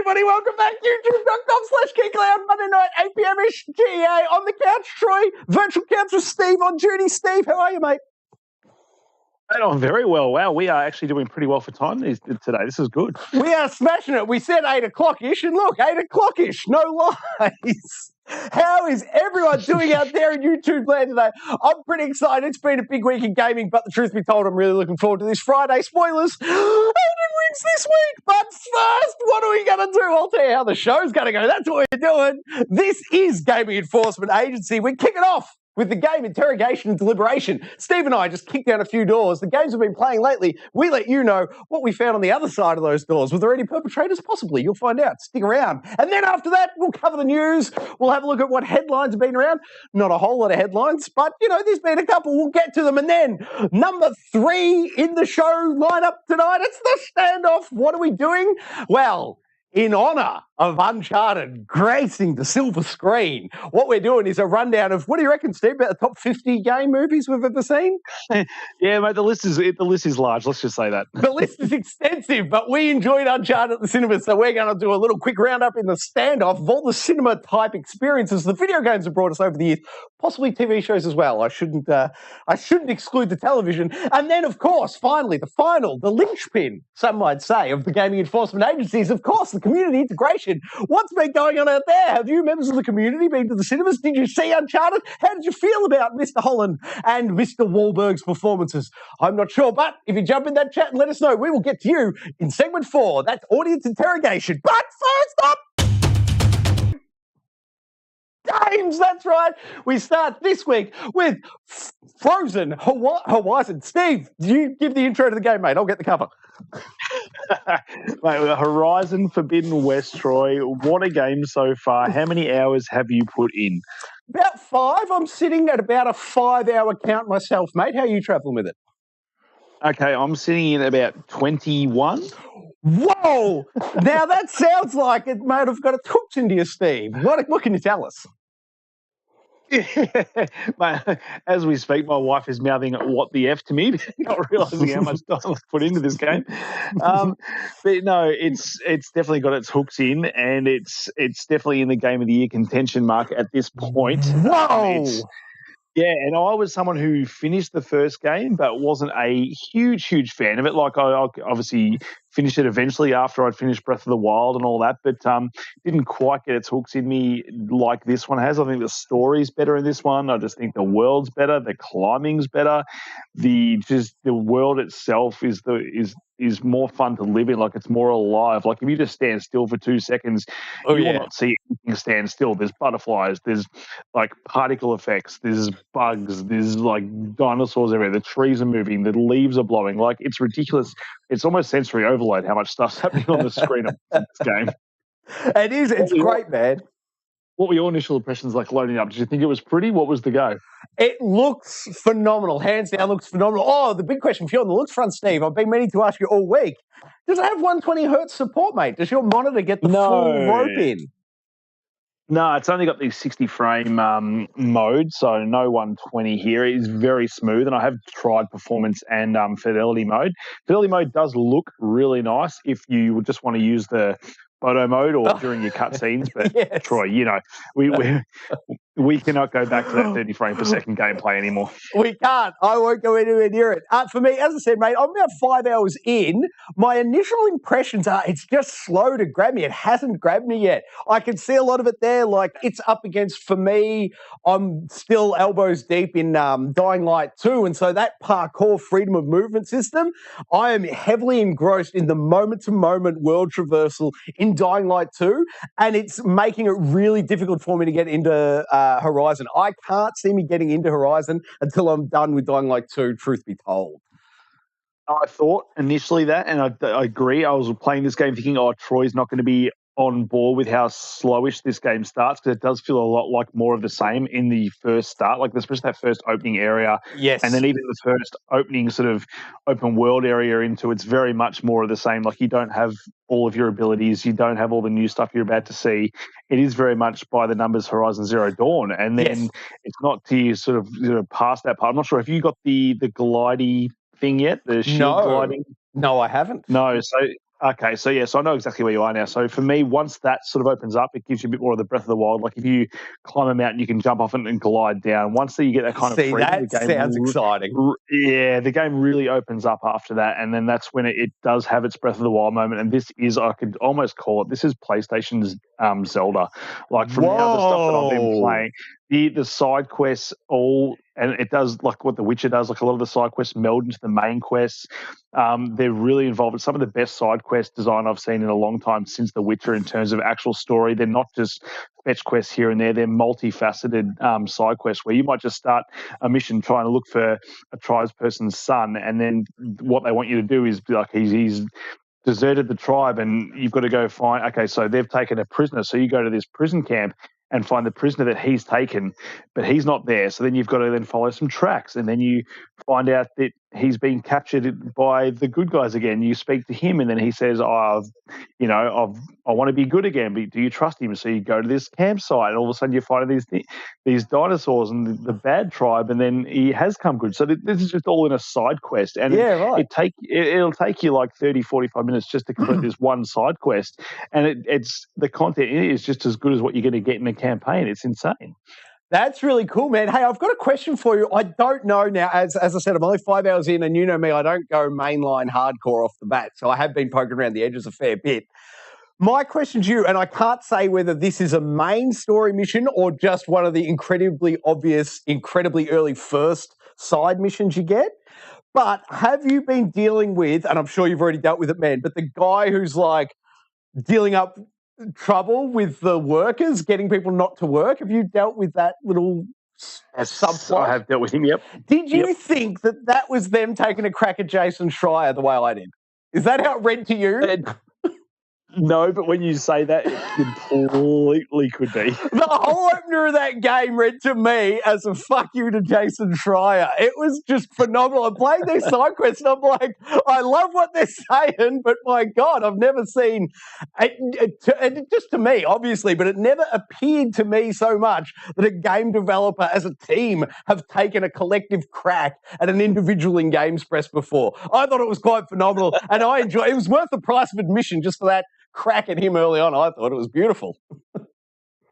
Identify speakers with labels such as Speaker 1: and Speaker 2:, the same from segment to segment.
Speaker 1: everybody. Welcome back. YouTube.com/Geek.Aloud, Monday night, 8 p.m.-ish. G.E.A. on the couch. Troy, virtual couch with Steve on duty. Steve, how are you, mate?
Speaker 2: I'm very well. Wow, we are actually doing pretty well for time today. This is good.
Speaker 1: We are smashing it. We said 8 o'clock-ish, and look, 8 o'clock-ish. No lies. How is everyone doing out there in YouTube land today? I'm pretty excited. It's been a big week in gaming, but the truth be told, I'm really looking forward to this Friday. Spoilers. Elden Ring's this week, but first, what are we going to do? I'll tell you how the show's going to go. That's what we're doing. This is Gaming Enforcement Agency. We're kicking off with the game Interrogation and Deliberation. Steve and I just kicked down a few doors. The games we've been playing lately, we let you know what we found on the other side of those doors. Were there any perpetrators? Possibly. You'll find out. Stick around. And then after that, we'll cover the news. We'll have a look at what headlines have been around. Not a whole lot of headlines, but, you know, there's been a couple. We'll get to them. And then number 3 in the show lineup tonight, it's the standoff. What are we doing? Well, in honour of Uncharted gracing the silver screen, what we're doing is a rundown of, what do you reckon, Steve, about the top 50 game movies we've ever seen?
Speaker 2: Yeah, mate, the list is large. Let's just say that.
Speaker 1: The list is extensive, but we enjoyed Uncharted at the cinema, so we're going to do a little quick roundup in the standoff of all the cinema-type experiences the video games have brought us over the years, possibly TV shows as well. I shouldn't exclude the television. And then, of course, finally, the linchpin, some might say, of the Gaming Enforcement Agency is, of course, the community integration. What's been going on out there? Have you, members of the community, been to the cinemas? Did you see Uncharted? How did you feel about Mr. Holland and Mr. Wahlberg's performances? I'm not sure, but if you jump in that chat and let us know, we will get to you in segment 4. That's audience interrogation. But first up, games, that's right. We start this week with Frozen Horizon. Steve, you give the intro to the game, mate. I'll get the cover.
Speaker 2: Mate, Horizon Forbidden West, Troy. What a game so far. How many hours have you put in?
Speaker 1: About 5. I'm sitting at about a 5-hour count myself, mate. How are you travelling with it?
Speaker 2: Okay, I'm sitting in about 21.
Speaker 1: Whoa! Now that sounds like it might have got a hooks into you, Steve. What can you tell us?
Speaker 2: Mate, as we speak, my wife is mouthing "what the f" to me, not realising how much time I've put into this game. But no, it's definitely got its hooks in, and it's definitely in the Game of the Year contention mark at this point.
Speaker 1: Whoa!
Speaker 2: Yeah, and I was someone who finished the first game but wasn't a huge fan of it. Like, I obviously finished it eventually after I'd finished Breath of the Wild and all that, but didn't quite get its hooks in me like this one has. I think the story's better in this one. I just think the world's better. The climbing's better. The world itself is more fun to live in. Like, it's more alive. Like, if you just stand still for 2 seconds, you will not see anything stand still. There's butterflies, there's like particle effects, there's bugs, there's like dinosaurs everywhere. The trees are moving, the leaves are blowing. Like, it's ridiculous. It's almost sensory overload how much stuff's happening on the screen of this game.
Speaker 1: It is. It's great, man.
Speaker 2: What were your initial impressions like loading up? Did you think it was pretty? What was the go?
Speaker 1: It looks phenomenal. Hands down, looks phenomenal. Oh, the big question for you on the looks front, Steve, I've been meaning to ask you all week. Does it have 120 hertz support, mate? Does your monitor get the full rope in?
Speaker 2: No, it's only got the 60 frame mode, so no 120 here. It is very smooth, and I have tried performance and fidelity mode. Fidelity mode does look really nice if you just want to use the photo mode or during your cutscenes, but yes. Troy, you know, we cannot go back to that 30 frame per second gameplay anymore.
Speaker 1: We can't. I won't go anywhere near it. For me, as I said, mate, I'm about 5 hours in. My initial impressions are it's just slow to grab me. It hasn't grabbed me yet. I can see a lot of it there. Like, it's up against, for me, I'm still elbows deep in Dying Light 2, and so that parkour freedom of movement system, I am heavily engrossed in the moment-to-moment world traversal in Dying Light 2, and it's making it really difficult for me to get into Horizon. I can't see me getting into Horizon until I'm done with Dying Light 2, truth be told.
Speaker 2: I thought initially that, and I agree. I was playing this game thinking, Troy's not going to be on board with how slowish this game starts, because it does feel a lot like more of the same in the first start, like especially that first opening area.
Speaker 1: Yes.
Speaker 2: And then even the first opening sort of open world area into it's very much more of the same. Like, you don't have all of your abilities, you don't have all the new stuff you're about to see. It is very much by the numbers Horizon Zero Dawn. And then it's not to you sort of past that part. I'm not sure if you got the glidey thing yet, the shield gliding.
Speaker 1: No, I haven't.
Speaker 2: No, so Okay, so I know exactly where you are now. So for me, once that sort of opens up, it gives you a bit more of the Breath of the Wild. Like if you climb a mountain, you can jump off it and glide down. Once you get that kind of
Speaker 1: See,
Speaker 2: freedom, the
Speaker 1: that sounds exciting.
Speaker 2: the game really opens up after that, and then that's when it does have its Breath of the Wild moment. And this is, I could almost call it, this is PlayStation's Zelda. Like from now, the stuff that I've been playing, the side quests and it does like what The Witcher does. Like a lot of the side quests meld into the main quests. They're really involved in some of the best side quest design I've seen in a long time since The Witcher in terms of actual story. They're not just fetch quests here and there. They're multifaceted side quests where you might just start a mission trying to look for a tribesperson's son, and then what they want you to do is be like, he's deserted the tribe and you've got to go find, okay, so they've taken a prisoner. So you go to this prison camp and find the prisoner that he's taken, but he's not there. So then you've got to then follow some tracks, and then you find out that he's been captured by the good guys again. You speak to him, and then he says, I want to be good again, but do you trust him? So you go to this campsite, and all of a sudden you find these dinosaurs and the bad tribe, and then he has come good. So this is just all in a side quest, and it'll take you like 30, 45 minutes just to complete this one side quest, and it's the content in it is just as good as what you're going to get in a campaign. It's insane.
Speaker 1: That's really cool, man. Hey, I've got a question for you. I don't know now, as I said, I'm only 5 hours in, and you know me, I don't go mainline hardcore off the bat, so I have been poking around the edges a fair bit. My question to you, and I can't say whether this is a main story mission or just one of the incredibly obvious, incredibly early first side missions you get, but have you been dealing with, and I'm sure you've already dealt with it, man, but the guy who's like dealing up trouble with the workers, getting people not to work? Have you dealt with that little subplot?
Speaker 2: I have dealt with him, yep.
Speaker 1: Did you think that was them taking a crack at Jason Schreier the way I did? Is that how it read to you?
Speaker 2: No, but when you say that, it completely could be.
Speaker 1: The whole opener of that game read to me as a fuck you to Jason Schreier. It was just phenomenal. I'm playing these side quests and I'm like, I love what they're saying, but my God, I've never seen it just to me, obviously, but it never appeared to me so much that a game developer as a team have taken a collective crack at an individual in Games Press before. I thought it was quite phenomenal, and I enjoyed it. It was worth the price of admission just for that crack at him early on. I thought it was beautiful.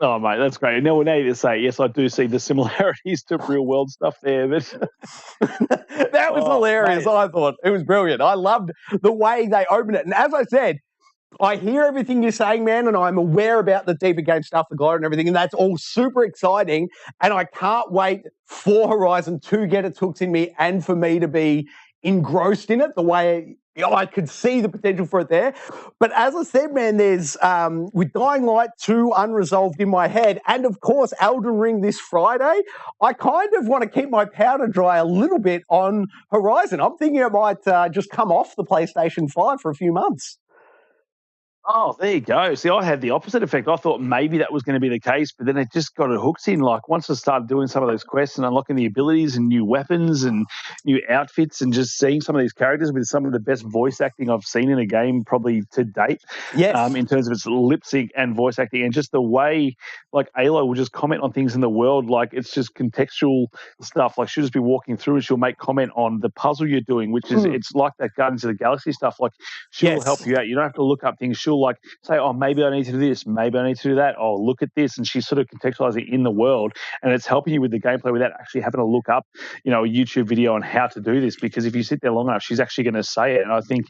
Speaker 2: Oh, mate, that's great. Now we need to say, yes, I do see the similarities to real world stuff there. But
Speaker 1: that was hilarious. Mate. I thought it was brilliant. I loved the way they opened it. And as I said, I hear everything you're saying, man, and I'm aware about the deeper game stuff, the glory and everything, and that's all super exciting. And I can't wait for Horizon to get its hooks in me and for me to be engrossed in it the way I could see the potential for it there. But as I said, man, there's with Dying Light 2 unresolved in my head, and of course Elden Ring this Friday, I kind of want to keep my powder dry a little bit on Horizon. I'm thinking it might just come off the PlayStation 5 for a few months.
Speaker 2: Oh, there you go. See, I had the opposite effect. I thought maybe that was going to be the case, but then it just got it hooked in. Like once I started doing some of those quests and unlocking the abilities and new weapons and new outfits and just seeing some of these characters with some of the best voice acting I've seen in a game probably to date.
Speaker 1: Yes.
Speaker 2: In terms of its lip sync and voice acting and just the way like Aloud will just comment on things in the world. Like it's just contextual stuff. Like she'll just be walking through and she'll make comment on the puzzle you're doing, which is it's like that Guardians of the Galaxy stuff. Like she'll help you out. You don't have to look up things. She'll like say, oh, maybe I need to do this, maybe I need to do that. Oh, look at this, and she's sort of contextualizing it in the world, and it's helping you with the gameplay without actually having to look up, a YouTube video on how to do this. Because if you sit there long enough, she's actually going to say it, and I think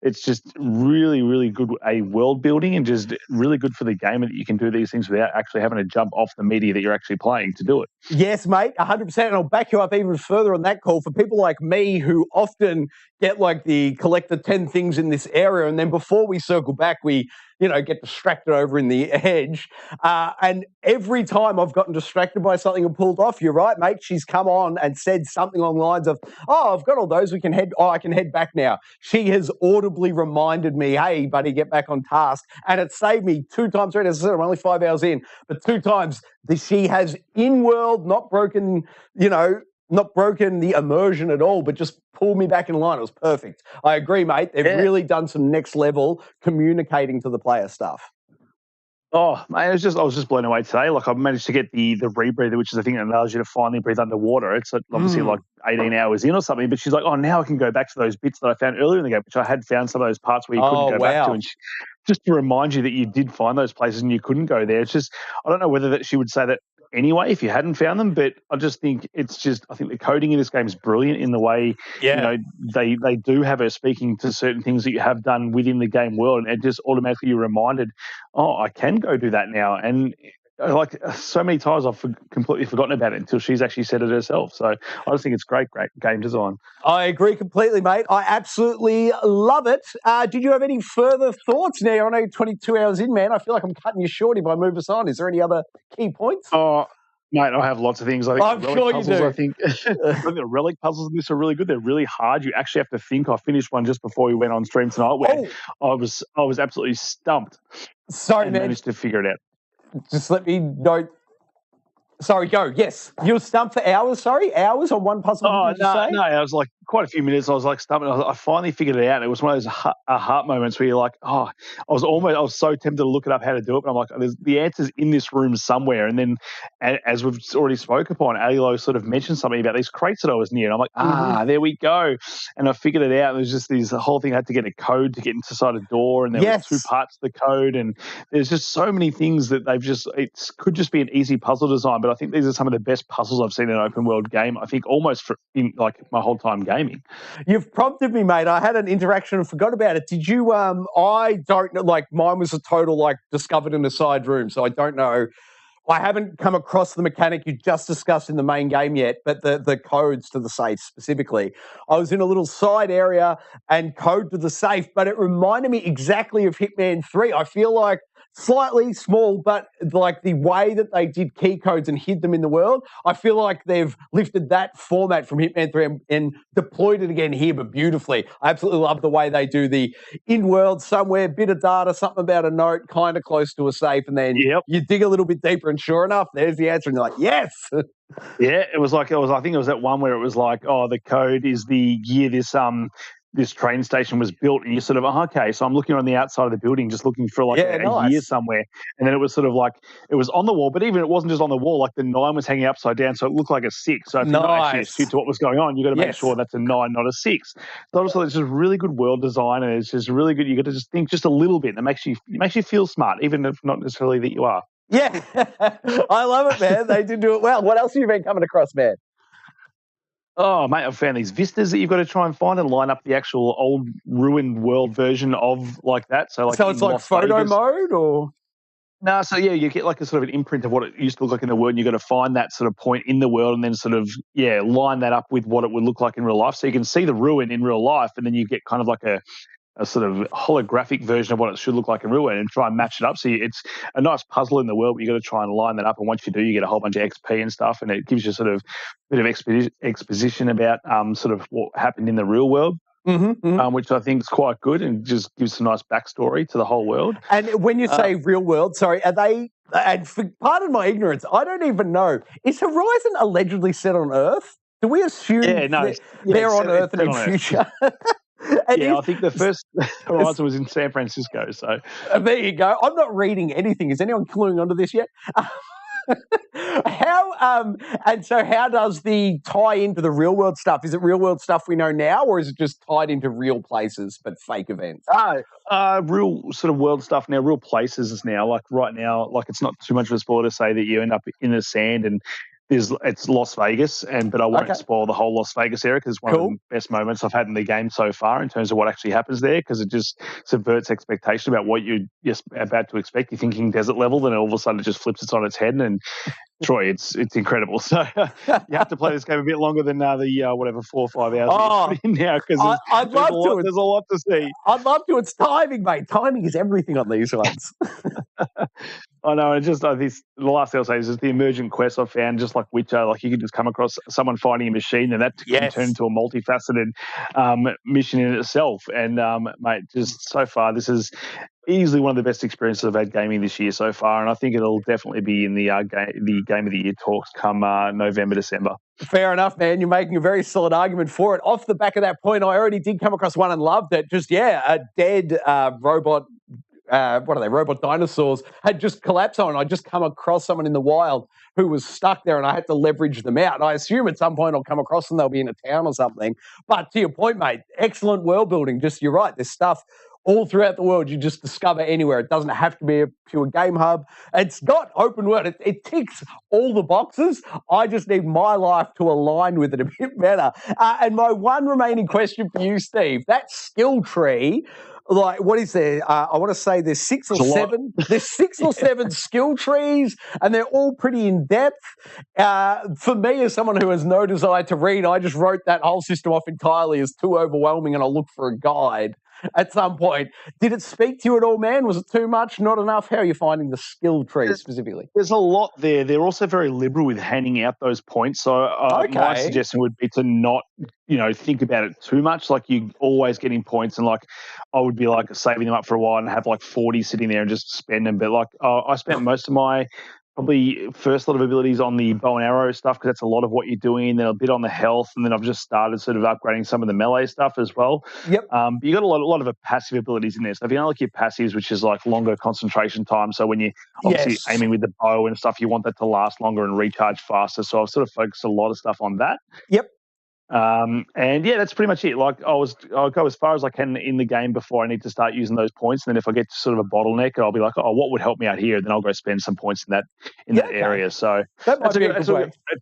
Speaker 2: it's just really, really good world building and just really good for the game that you can do these things without actually having to jump off the media that you're actually playing to do it.
Speaker 1: Yes, mate, 100%, and I'll back you up even further on that call for people like me who often get like collect the 10 things in this area, and then before we circle back, we get distracted over in the edge. And every time I've gotten distracted by something and pulled off, you're right, mate, she's come on and said something along the lines of, oh, I've got all those, I can head back now. She has audibly reminded me, hey, buddy, get back on task. And it saved me 2 times, right? As I said, I'm only 5 hours in, but 2 times that she has in-world not broken the immersion at all, but just pulled me back in line. It was perfect. I agree, mate. They've really done some next level communicating to the player stuff.
Speaker 2: Oh, mate, I was just blown away today. Like, I managed to get the rebreather, which is the thing that allows you to finally breathe underwater. It's obviously like 18 hours in or something, but she's like, oh, now I can go back to those bits that I found earlier in the game, which I had found some of those parts where you couldn't go back to. And just to remind you that you did find those places and you couldn't go there. It's just, I don't know whether that she would say that anyway if you hadn't found them, but I just think it's just, I think the coding in this game is brilliant in the way, you know, they do have her speaking to certain things that you have done within the game world, and it just automatically you're reminded, oh, I can go do that now. And like so many times I've completely forgotten about it until she's actually said it herself. So I just think it's great game design.
Speaker 1: I agree completely, mate. I absolutely love it. Did you have any further thoughts now? I know 22 hours in, man. I feel like I'm cutting you short if I move us on. Is there any other key points?
Speaker 2: Oh, mate, I have lots of things. I think
Speaker 1: I'm sure you do.
Speaker 2: I think the relic puzzles in this are really good. They're really hard. You actually have to think. I finished one just before we went on stream tonight where I was absolutely stumped.
Speaker 1: Sorry, man.
Speaker 2: Managed to figure it out.
Speaker 1: Just let me know. Sorry, go. Yes. You were stumped for hours, hours on one puzzle?
Speaker 2: Oh, no, I was like, quite a few minutes, I was like stumped. I finally figured it out. It was one of those heart moments where you're like, oh, I was so tempted to look it up how to do it, but I'm like, the answer's in this room somewhere. And then, as we've already spoke upon, Aloud sort of mentioned something about these crates that I was near. And I'm like, there we go. And I figured it out. There's just the whole thing. I had to get a code to get inside a door, and there were 2 parts to the code. And there's just so many things that it could just be an easy puzzle design, but I think these are some of the best puzzles I've seen in an open world game. I think almost in like my whole time gaming.
Speaker 1: You've prompted me, mate. I had an interaction and forgot about it. Did you, I don't know, like mine was a total like discovered in a side room. So I don't know. I haven't come across the mechanic you just discussed in the main game yet, but the codes to the safe specifically. I was in a little side area and code to the safe, but it reminded me exactly of Hitman 3. I feel like slightly small, but like the way that they did key codes and hid them in the world, I feel like they've lifted that format from Hitman 3 and deployed it again here, but beautifully. I absolutely love the way they do the in-world somewhere, bit of data, something about a note, kind of close to a safe, and then you dig a little bit deeper, and sure enough, there's the answer, and you're like, yes!
Speaker 2: Yeah, I think it was that one where it was like, oh, the code is the year this train station was built, and you sort of, okay, so I'm looking on the outside of the building, just looking for like a year somewhere, and then it was sort of like, it was on the wall, but even it wasn't just on the wall, like the 9 was hanging upside down, so it looked like a 6, so if you're not actually astute to what was going on, you got to make sure that's a 9, not a 6. So also, it's just really good world design, and it's just really good, you got to just think just a little bit, and it makes you feel smart, even if not necessarily that you are.
Speaker 1: Yeah, I love it, man. They did do it well. What else have you been coming across, man?
Speaker 2: Oh, mate, I've found these vistas that you've got to try and find and line up the actual old ruined world version of like that. So it's like
Speaker 1: photo mode or?
Speaker 2: No, so yeah, you get like a sort of an imprint of what it used to look like in the world, and you've got to find that sort of point in the world and then sort of, line that up with what it would look like in real life. So you can see the ruin in real life, and then you get kind of like a sort of holographic version of what it should look like in real world and try and match it up. So it's a nice puzzle in the world, but you've got to try and line that up. And once you do, you get a whole bunch of XP and stuff, and it gives you sort of a bit of exposition about sort of what happened in the real world. Which I think is quite good and just gives some nice backstory to the whole world.
Speaker 1: And when you say real world, sorry, are they, and pardon my ignorance, I don't even know, is Horizon allegedly set on Earth? Do we assume they're on Earth in the future?
Speaker 2: I think the first Horizon was in San Francisco. So
Speaker 1: there you go. I'm not reading anything. Is anyone cluing onto this yet? How does the tie into the real world stuff? Is it real world stuff we know now, or is it just tied into real places but fake events?
Speaker 2: Real sort of world stuff now, real places is now. Like right now, like it's not too much of a spoiler to say that you end up in the sand and it's Las Vegas, but I won't spoil the whole Las Vegas area because it's one of the best moments I've had in the game so far in terms of what actually happens there, because it just subverts expectation about what you're about to expect. You're thinking desert level, then all of a sudden it just flips it on its head, and Troy, it's incredible. So you have to play this game a bit longer than the 4 or 5 hours you're in now, because there's a lot to see.
Speaker 1: I'd love to. It's timing, mate. Timing is everything on these ones.
Speaker 2: I know, and just the last thing I'll say is the emergent quest I've found, just like Witcher, like you can just come across someone fighting a machine, and that can turn into a multifaceted mission in itself. And mate, just so far, this is easily one of the best experiences I've had gaming this year so far, and I think it'll definitely be in the Game of the Year talks come November, December.
Speaker 1: Fair enough, man. You're making a very solid argument for it. Off the back of that point, I already did come across one and loved it. Just, a dead robot what are they, robot dinosaurs, had just collapsed on. I just come across someone in the wild who was stuck there and I had to leverage them out. And I assume at some point I'll come across them, they'll be in a town or something. But to your point, mate, excellent world building. Just, you're right, there's stuff all throughout the world you just discover anywhere. It doesn't have to be a pure game hub. It's got open world. It ticks all the boxes. I just need my life to align with it a bit better. And my one remaining question for you, Steve, that skill tree, like, what is there? I want to say there's six or seven. There's six or seven skill trees, and they're all pretty in depth. For me, as someone who has no desire to read, I just wrote that whole system off entirely as too overwhelming, and I'll look for a guide at some point. Did it speak to you at all, man? Was it too much? Not enough? How are you finding the skill tree specifically?
Speaker 2: There's a lot there. They're also very liberal with handing out those points. So my suggestion would be to not, think about it too much. Like, you're always getting points, and like I would be like saving them up for a while and have like 40 sitting there and just spend them. But like I spent most of my probably first lot of abilities on the bow and arrow stuff, because that's a lot of what you're doing. Then a bit on the health, and then I've just started sort of upgrading some of the melee stuff as well.
Speaker 1: Yep.
Speaker 2: But you got a lot of passive abilities in there. So if you unlock your passives, which is like longer concentration time, so when you're obviously aiming with the bow and stuff, you want that to last longer and recharge faster. So I've sort of focused a lot of stuff on that.
Speaker 1: Yep.
Speaker 2: And yeah, that's pretty much it. Like I'll go as far as I can in the game before I need to start using those points. And then if I get to sort of a bottleneck, I'll be like, oh, what would help me out here? Then I'll go spend some points in that area. So
Speaker 1: that's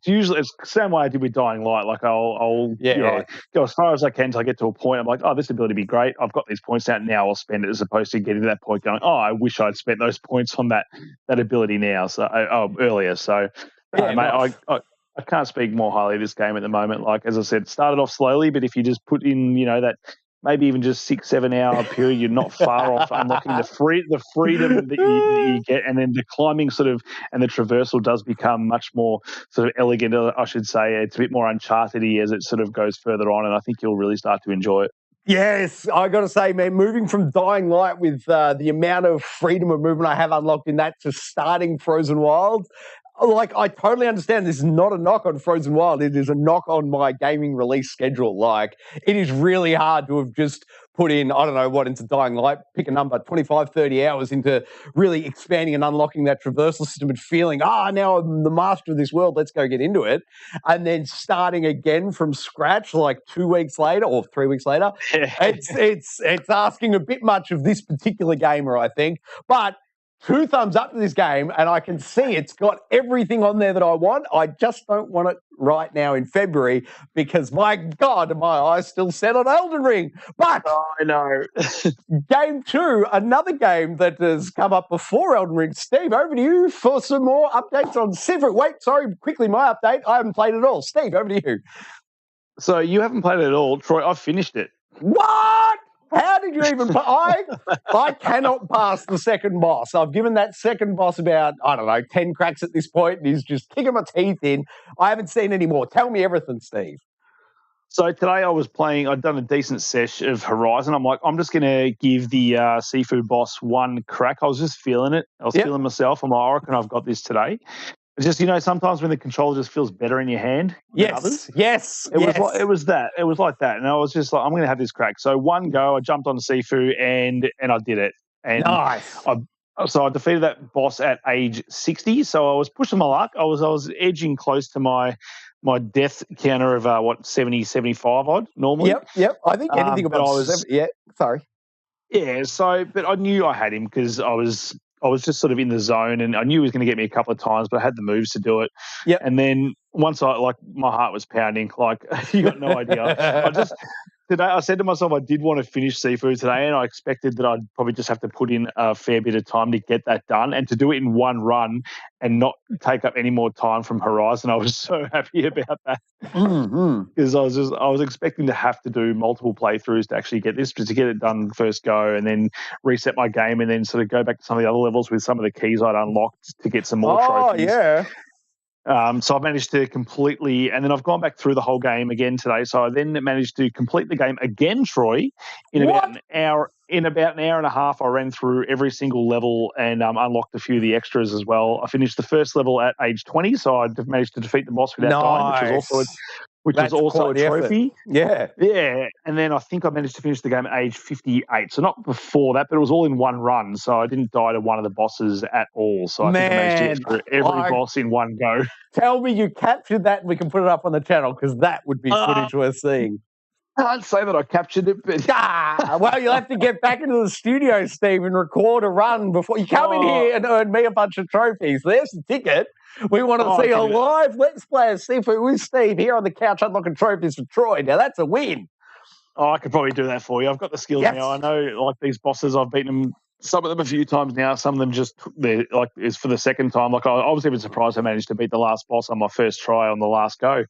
Speaker 2: usually it's the same way I did with Dying Light. Like I'll go as far as I can until I get to a point. I'm like, oh, this ability would be great. I've got these points out now. I'll spend it, as opposed to getting to that point going, oh, I wish I'd spent those points on that ability now. So earlier. So mate, I can't speak more highly of this game at the moment. Like, as I said, it started off slowly, but if you just put in, that maybe even just 6-7 hour period, you're not far off unlocking the freedom that you get. And then the climbing sort of, and the traversal does become much more sort of elegant, I should say. It's a bit more Uncharted-y as it sort of goes further on, and I think you'll really start to enjoy it.
Speaker 1: Yes, I got to say, man, moving from Dying Light with the amount of freedom of movement I have unlocked in that to starting Frozen Wild, like, I totally understand this is not a knock on Frozen Wild. It is a knock on my gaming release schedule. Like, it is really hard to have just put in, I don't know what, into Dying Light, pick a number, 25, 30 hours into really expanding and unlocking that traversal system and feeling, now I'm the master of this world, let's go get into it. And then starting again from scratch, like 2 weeks later or 3 weeks later, it's asking a bit much of this particular gamer, I think. But 2 thumbs up to this game, and I can see it's got everything on there that I want. I just don't want it right now in February because, my God, my eyes still set on Elden Ring. But
Speaker 2: I know.
Speaker 1: Game 2, another game that has come up before Elden Ring. Steve, over to you for some more updates on Sifu. Wait, sorry, quickly, my update. I haven't played it all. Steve, over to you.
Speaker 2: So you haven't played it at all. Troy, I've finished it.
Speaker 1: What? How did you even play? I cannot pass the second boss. I've given that second boss about, 10 cracks at this point, and he's just kicking my teeth in. I haven't seen any more. Tell me everything, Steve.
Speaker 2: So today I was playing, I'd done a decent sesh of Horizon. I'm like, I'm just going to give the Sifu boss one crack. I was just feeling it. I was feeling myself. I'm like, I reckon I've got this today. It's just, sometimes when the controller just feels better in your hand than others.
Speaker 1: Yes.
Speaker 2: It was like that. And I was just like, I'm going to have this crack. So one go, I jumped on Sifu and I did it. And
Speaker 1: nice.
Speaker 2: So I defeated that boss at age 60. So I was pushing my luck. I was edging close to my death counter of 70, 75 odd normally.
Speaker 1: Yep. I think anything above 70. Sorry.
Speaker 2: Yeah. So, but I knew I had him because I was just sort of in the zone, and I knew he was going to get me a couple of times, but I had the moves to do it.
Speaker 1: Yep.
Speaker 2: And then once my heart was pounding, like, you got no idea. Today I said to myself I did want to finish Sifu today, and I expected that I'd probably just have to put in a fair bit of time to get that done, and to do it in one run and not take up any more time from Horizon. I was so happy about that because I was expecting to have to do multiple playthroughs to actually get this, but to get it done first go and then reset my game and then sort of go back to some of the other levels with some of the keys I'd unlocked to get some more trophies.
Speaker 1: Yeah.
Speaker 2: So I managed to completely, and then I've gone back through the whole game again today. So I then managed to complete the game again, Troy, in about an hour. In about an hour and a half, I ran through every single level and unlocked a few of the extras as well. I finished the first level at age 20, so I managed to defeat the boss without dying, which was which
Speaker 1: That's
Speaker 2: was also
Speaker 1: quite
Speaker 2: a
Speaker 1: the effort.
Speaker 2: trophy.
Speaker 1: Yeah.
Speaker 2: Yeah, and then I think I managed to finish the game at age 58. So not before that, but it was all in one run. So I didn't die to one of the bosses at all. So I think I managed to get through every boss in one go.
Speaker 1: Tell me you captured that and we can put it up on the channel, because that would be footage worth seeing.
Speaker 2: I can't say that I captured it, but...
Speaker 1: Well, you'll have to get back into the studio, Steve, and record a run before you come in here and earn me a bunch of trophies. There's the ticket. We want to see a live Let's Play of Sifu with Steve here on the couch unlocking trophies for Troy. Now, that's a win.
Speaker 2: Oh, I could probably do that for you. I've got the skills now. I know, like, these bosses, I've beaten them, some of them a few times now. Some of them just, like, is for the second time. Like, I was even surprised I managed to beat the last boss on my first try on the last go.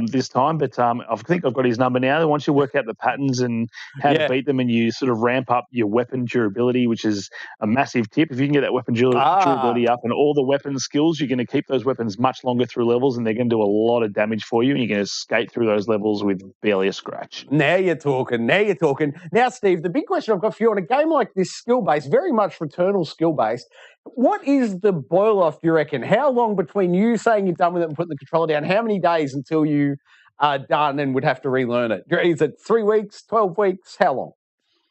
Speaker 2: This time, but I think I've got his number now. Once you work out the patterns and how to beat them, and you sort of ramp up your weapon durability, which is a massive tip. If you can get that weapon durability up and all the weapon skills, you're going to keep those weapons much longer through levels, and they're going to do a lot of damage for you, and you're going to skate through those levels with barely a scratch.
Speaker 1: Now you're talking. Now, Steve, the big question I've got for you on a game like this, skill-based, very much Returnal skill-based, what is the boil-off, do you reckon? How long between you saying you're done with it and putting the controller down, how many days until you are done and would have to relearn it? Is it 3 weeks, 12 weeks? How long?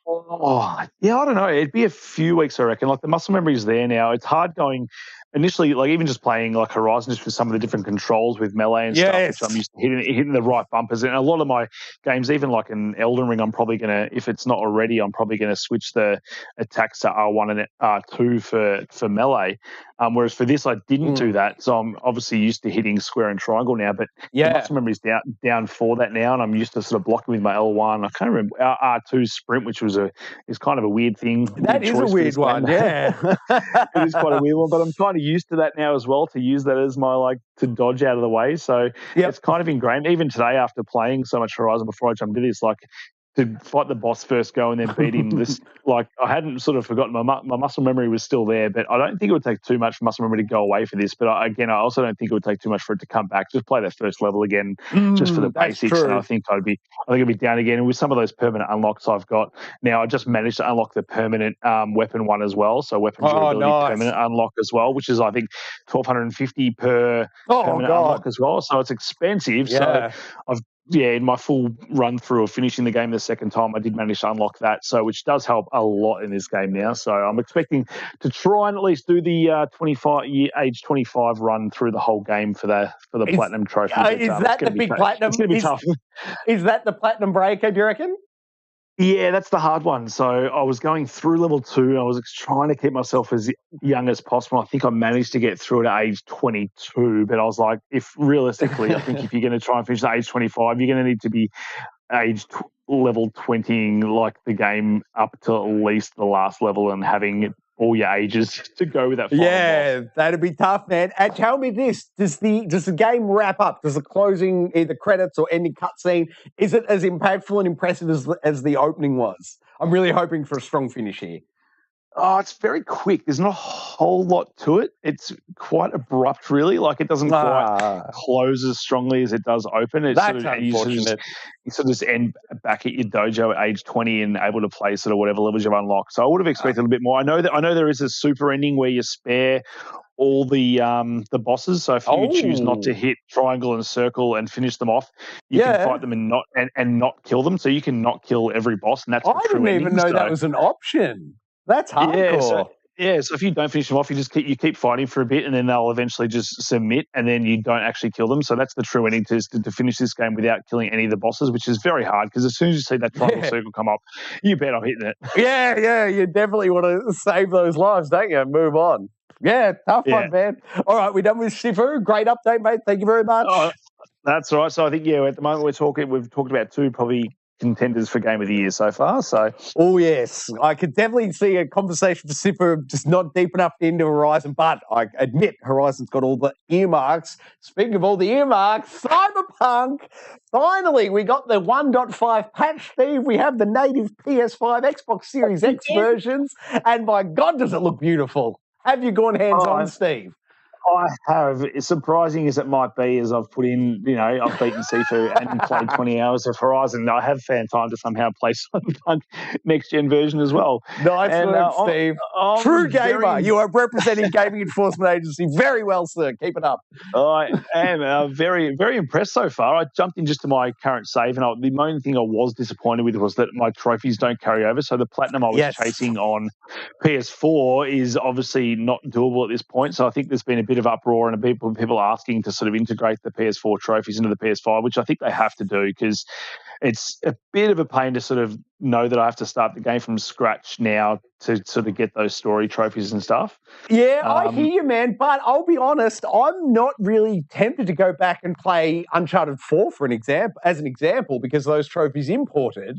Speaker 2: Oh, yeah, I don't know. It'd be a few weeks, I reckon. Like, the muscle memory is there now. It's hard going initially, like, even just playing like Horizon, just with some of the different controls with melee and stuff, which I'm used to hitting the right bumpers. And a lot of my games, even like in Elden Ring, I'm probably going to, if it's not already, I'm probably going to switch the attacks to R1 and R2 for melee. Whereas for this, I didn't do that. So I'm obviously used to hitting square and triangle now, but the muscle memory is down for that now. And I'm used to sort of blocking with my L1. I can't remember R2 sprint, which is kind of a weird thing.
Speaker 1: That is a weird one, yeah.
Speaker 2: It is quite a weird one, but I'm kind of used to that now as well, to use that as my, like, to dodge out of the way. So it's kind of ingrained. Even today, after playing so much Horizon before I jumped into this, like, to fight the boss first go and then beat him, this, like, I hadn't sort of forgotten, my muscle memory was still there, but I don't think it would take too much for muscle memory to go away for this. But I also don't think it would take too much for it to come back. Just play that first level again, just for the basics, and I think I'd be down again. And with some of those permanent unlocks I've got now, I just managed to unlock the permanent weapon one as well. So weapon durability permanent unlock as well, which is, I think, 1,250 per permanent unlock as well. So it's expensive. So in my full run through of finishing the game the second time, I did manage to unlock that, so which does help a lot in this game now. So I'm expecting to try and at least do the age 25 run through the whole game for the platinum trophy.
Speaker 1: Is that the big platinum?
Speaker 2: It's going to be tough.
Speaker 1: Is that the platinum breaker, do you reckon?
Speaker 2: Yeah, that's the hard one. So I was going through level 2 and I was trying to keep myself as young as possible. I think I managed to get through it at age 22, but I was like, if realistically, I think if you're going to try and finish at age 25, you're going to need to be level 20, like, the game up to at least the last level and having all your ages to go with that final boss.
Speaker 1: That'd be tough, man. And tell me this, does the game wrap up? Does the closing, either credits or ending cutscene, is it as impactful and impressive as the opening was? I'm really hoping for a strong finish here.
Speaker 2: Oh, it's very quick. There's not a whole lot to it. It's quite abrupt, really. Like, it doesn't quite close as strongly as it does open. It's
Speaker 1: That's unfortunate.
Speaker 2: You sort of just end back at your dojo at age 20 and able to play sort of whatever levels you've unlocked. So I would have expected a bit more. I know there is a super ending where you spare all the bosses. So if you choose not to hit triangle and circle and finish them off, you can fight them and not kill them. So you can not kill every boss, and that's the true ending.
Speaker 1: I didn't even know that was an option. That's hardcore.
Speaker 2: So if you don't finish them off, you keep fighting for a bit, and then they'll eventually just submit, and then you don't actually kill them. So that's the true ending, to finish this game without killing any of the bosses, which is very hard, because as soon as you see that triangle circle come up, you bet I'm hitting it.
Speaker 1: Yeah, you definitely want to save those lives, don't you? Move on. Yeah, tough one, man. All right, we're done with Sifu. Great update, mate. Thank you very much.
Speaker 2: Oh, that's right. So I think, at the moment we've talked about 2 probably contenders for Game of the Year so far. So,
Speaker 1: yes, I could definitely see a conversation for Sifu just not deep enough into Horizon, but I admit Horizon's got all the earmarks. Speaking of all the earmarks, Cyberpunk. Finally, we got the 1.5 patch, Steve. We have the native PS5, Xbox Series X versions, and my God, does it look beautiful. Have you gone hands-on, Steve?
Speaker 2: I have. As surprising as it might be, as I've put in, I've beaten Sifu and played 20 hours of Horizon. I have found time to somehow play Cyberpunk next gen version as well.
Speaker 1: Nice
Speaker 2: And
Speaker 1: work, Steve.
Speaker 2: I'm
Speaker 1: True gamer.
Speaker 2: very-
Speaker 1: You are representing Gaming Enforcement Agency very well, sir. Keep it up.
Speaker 2: I am very, very impressed so far. I jumped in just to my current save, and the only thing I was disappointed with was that my trophies don't carry over. So the platinum I was chasing on PS4 is obviously not doable at this point. So I think there's been a bit of uproar and people asking to sort of integrate the PS4 trophies into the PS5, which I think they have to do because it's a bit of a pain to sort of know that I have to start the game from scratch now to sort of get those story trophies and stuff.
Speaker 1: Yeah, I hear you, man. But I'll be honest, I'm not really tempted to go back and play Uncharted 4 as an example, because those trophies imported.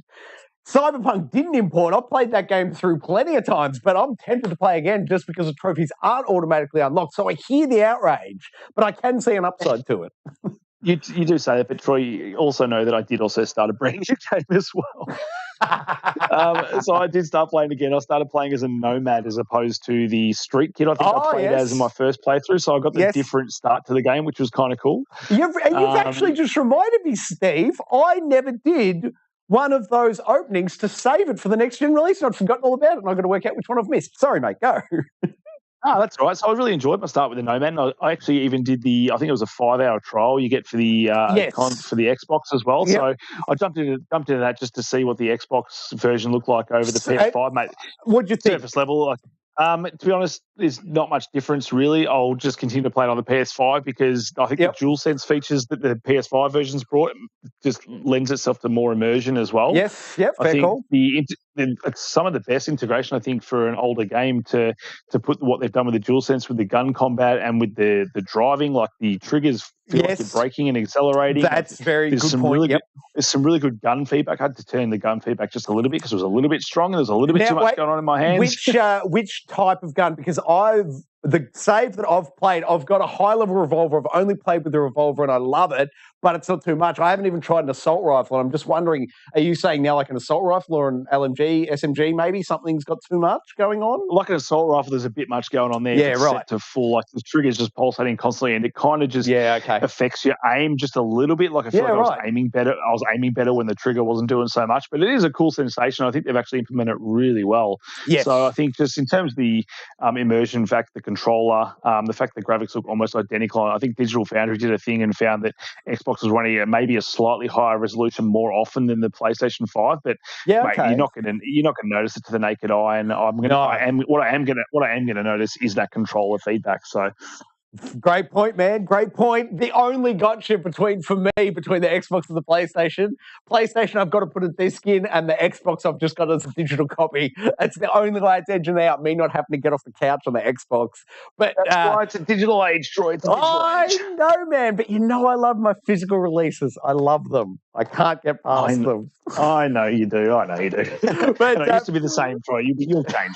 Speaker 1: Cyberpunk didn't import. I've played that game through plenty of times, but I'm tempted to play again just because the trophies aren't automatically unlocked. So I hear the outrage, but I can see an upside to it.
Speaker 2: You do say that, but Troy, you also know that I did also start a brand new game as well. So I did start playing again. I started playing as a nomad as opposed to the street kid I think I played as in my first playthrough. So I got the different start to the game, which was kind of cool.
Speaker 1: You've actually just reminded me, Steve, I never did one of those openings to save it for the next gen release, and I'd forgotten all about it, and I've got to work out which one I've missed. Sorry, mate, go.
Speaker 2: Oh, that's right. So I really enjoyed my start with the Nomad. And I actually even did I think it was a 5-hour trial you get for the for the Xbox as well. Yep. So I jumped into that just to see what the Xbox version looked like over the PS5, mate.
Speaker 1: What'd you think?
Speaker 2: Surface level, to be honest, there's not much difference really. I'll just continue to play it on the PS5 because I think the DualSense features that the PS5 version's brought just lends itself to more immersion as well.
Speaker 1: Yes, fair call.
Speaker 2: It's some of the best integration I think for an older game to put what they've done with the DualSense with the gun combat and with the driving, like the triggers feel like you're braking and accelerating.
Speaker 1: That's very good point.
Speaker 2: There's some really good gun feedback. I had to turn the gun feedback just a little bit because it was a little bit strong and there's a little bit too much going on in my hands.
Speaker 1: Which type of gun? Because the save that I've played, I've got a high-level revolver. I've only played with the revolver and I love it, but it's not too much. I haven't even tried an assault rifle. I'm just wondering, are you saying now like an assault rifle or an LMG, SMG maybe? Something's got too much going on?
Speaker 2: Like an assault rifle, there's a bit much going on there.
Speaker 1: Yeah, right.
Speaker 2: Set to full, like the trigger's just pulsating constantly and it kind of just affects your aim just a little bit. Like I feel like I was aiming better. I was aiming better when the trigger wasn't doing so much, but it is a cool sensation. I think they've actually implemented it really well.
Speaker 1: Yes.
Speaker 2: So I think just in terms of the immersion fact, the controller, the fact the graphics look almost identical. I think Digital Foundry did a thing and found that Xbox was running at maybe a slightly higher resolution more often than the PlayStation 5. But mate, you're not going to notice it to the naked eye. And what I am going to notice is that controller feedback. So.
Speaker 1: Great point, man. Great point. The only gotcha between the Xbox and the PlayStation. PlayStation, I've got to put a disc in, and the Xbox, I've just got as a digital copy. It's the only way it's edging out, me not having to get off the couch on the Xbox. But
Speaker 2: that's why it's a digital age, Troy. It's a digital age.
Speaker 1: I know, man. But I love my physical releases. I love them. I can't get past them.
Speaker 2: I know you do. But it used to be the same, Troy. You'll change.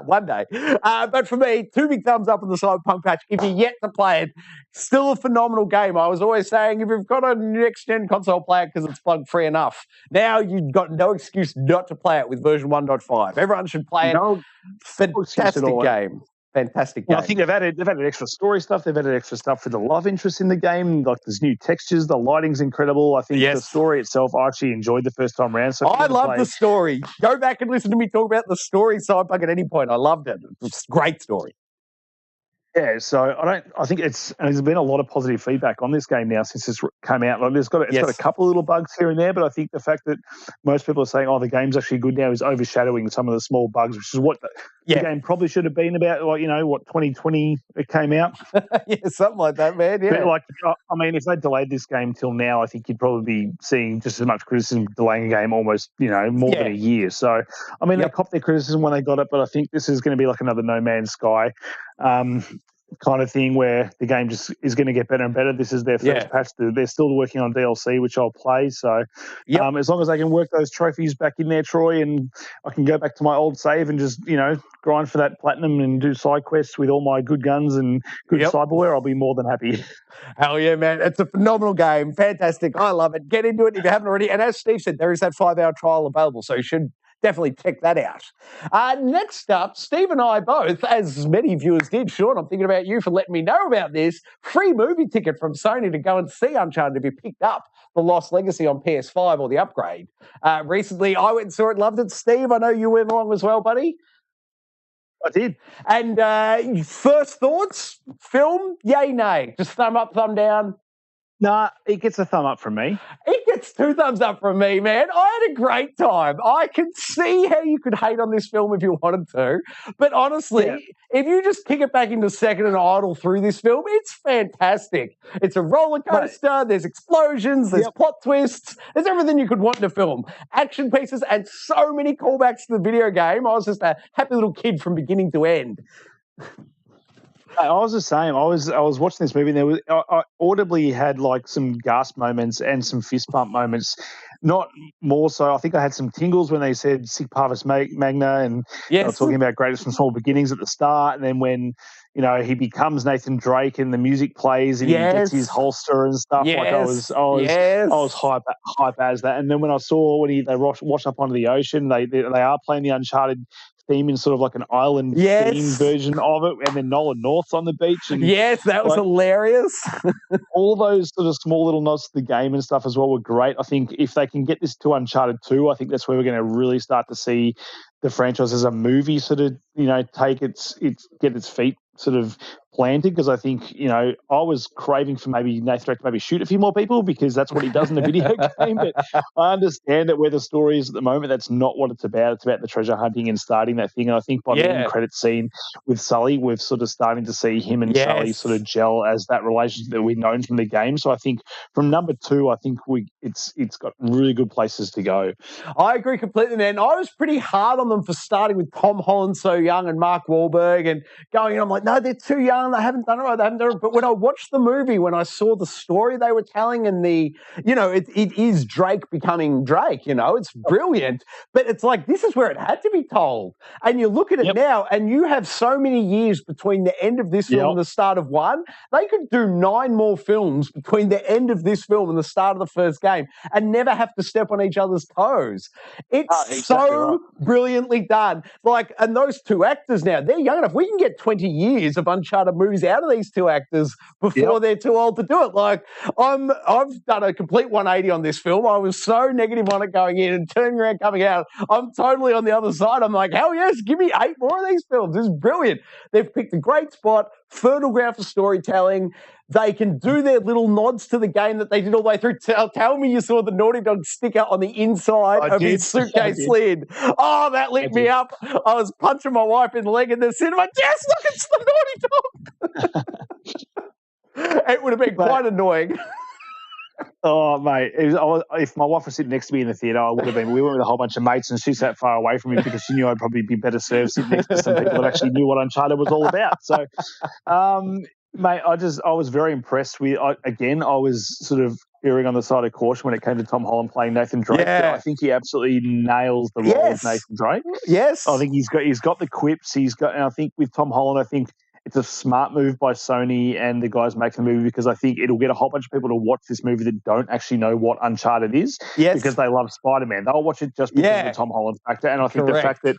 Speaker 1: One day. But for me, 2 big thumbs up on the Cyberpunk patch. If you're yet to play it, still a phenomenal game. I was always saying, if you've got a next-gen console, play it because it's bug-free enough. Now you've got no excuse not to play it with version 1.5. Everyone should play it. Fantastic game. Fantastic game.
Speaker 2: I think they've added extra story stuff. They've added extra stuff for the love interest in the game. Like there's new textures. The lighting's incredible. I think the story itself, I actually enjoyed the first time around. So
Speaker 1: I love the story. Go back and listen to me talk about the story Cyberpunk at any point. I loved it. It's a great story.
Speaker 2: Yeah, so I think there's been a lot of positive feedback on this game now since it's come out. Like it's got a couple of little bugs here and there, but I think the fact that most people are saying, "Oh, the game's actually good now," is overshadowing some of the small bugs, which is what the game probably should have been about. Like 2020 it came out.
Speaker 1: Yeah, something like that, man. Yeah.
Speaker 2: But if they delayed this game till now, I think you'd probably be seeing just as much criticism delaying a game almost more than a year. So they copped their criticism when they got it, but I think this is going to be like another No Man's Sky kind of thing where the game just is going to get better and better. This is their first patch. They're still working on DLC, which I'll play. So as long as I can work those trophies back in there, Troy, and I can go back to my old save and just, grind for that platinum and do side quests with all my good guns and good cyberware, I'll be more than happy.
Speaker 1: Hell yeah, man. It's a phenomenal game. Fantastic. I love it. Get into it if you haven't already. And as Steve said, there is that 5-hour trial available. So you should definitely check that out. Next up, Steve and I both, as many viewers did, Sean, I'm thinking about you for letting me know about this, free movie ticket from Sony to go and see Uncharted if you picked up The Lost Legacy on PS5 or the upgrade. Recently, I went and saw it, loved it. Steve, I know you went along as well, buddy.
Speaker 2: I did.
Speaker 1: And first thoughts, film, yay, nay? Just thumb up, thumb down?
Speaker 2: Nah, it gets a thumb up from me.
Speaker 1: It gets 2 thumbs up from me, man. I had a great time. I can see how you could hate on this film if you wanted to. But honestly, if you just kick it back into second and idle through this film, it's fantastic. It's a roller coaster. There's explosions. There's plot twists. There's everything you could want in a film. Action pieces and so many callbacks to the video game. I was just a happy little kid from beginning to end.
Speaker 2: I was the same. I was watching this movie, and I audibly had like some gasp moments and some fist bump moments. Not more so. I think I had some tingles when they said "Sic Parvis Magna" and they were talking about greatest from small beginnings at the start, and then when he becomes Nathan Drake and the music plays and he gets his holster and stuff. Like I was hype as that. And then when I saw when they wash up onto the ocean, they are playing the Uncharted theme in sort of like an island theme version of it, and then Nolan North's on the beach. And
Speaker 1: that was hilarious.
Speaker 2: All those sort of small little nods to the game and stuff as well were great. I think if they can get this to Uncharted 2, I think that's where we're going to really start to see the franchise as a movie sort of, take get its feet sort of planted, because I think, I was craving for maybe Nathan Drake to maybe shoot a few more people because that's what he does in the video game. But I understand that where the story is at the moment, that's not what it's about. It's about the treasure hunting and starting that thing. And I think by the end credit scene with Sully, we're sort of starting to see him and Sully sort of gel as that relationship that we've known from the game. So I think from number 2, I think it's got really good places to go.
Speaker 1: I agree completely, man. I was pretty hard on them for starting with Tom Holland so young and Mark Wahlberg and going, I'm like, no, they're too young. They haven't done it right. They haven't done it. But when I watched the movie, when I saw the story they were telling and it is Drake becoming Drake, it's brilliant. But it's like, this is where it had to be told. And you look at it now and you have so many years between the end of this film and the start of one. They could do 9 more films between the end of this film and the start of the first game and never have to step on each other's toes. It's brilliantly done. Like, and those 2 actors now, they're young enough. We can get 20 years of Uncharted movies out of these 2 actors before they're too old to do it. Like, I've done a complete 180 on this film. I was so negative on it going in and turning around coming out. I'm totally on the other side. I'm like, hell yes, give me 8 more of these films. This is brilliant. They've picked a great spot, fertile ground for storytelling. They can do their little nods to the game that they did all the way through. Tell me you saw the Naughty Dog sticker on the inside of his suitcase lid. Oh, that lit me up. I was punching my wife in the leg in the cinema. Yes, look, it's the Naughty Dog. It would have been quite annoying.
Speaker 2: Oh, mate, if my wife was sitting next to me in the theatre, I would have been. We went with a whole bunch of mates and she sat far away from me because she knew I'd probably be better served sitting next to some people that actually knew what Uncharted was all about. So, mate, I was very impressed with, I was sort of erring on the side of caution when it came to Tom Holland playing Nathan Drake. Yeah. I think he absolutely nails the role of Nathan Drake.
Speaker 1: Yes.
Speaker 2: I think he's got the quips. And I think with Tom Holland, I think it's a smart move by Sony and the guys making the movie, because I think it'll get a whole bunch of people to watch this movie that don't actually know what Uncharted is because they love Spider-Man. They'll watch it just because of the Tom Holland factor. And I think the fact that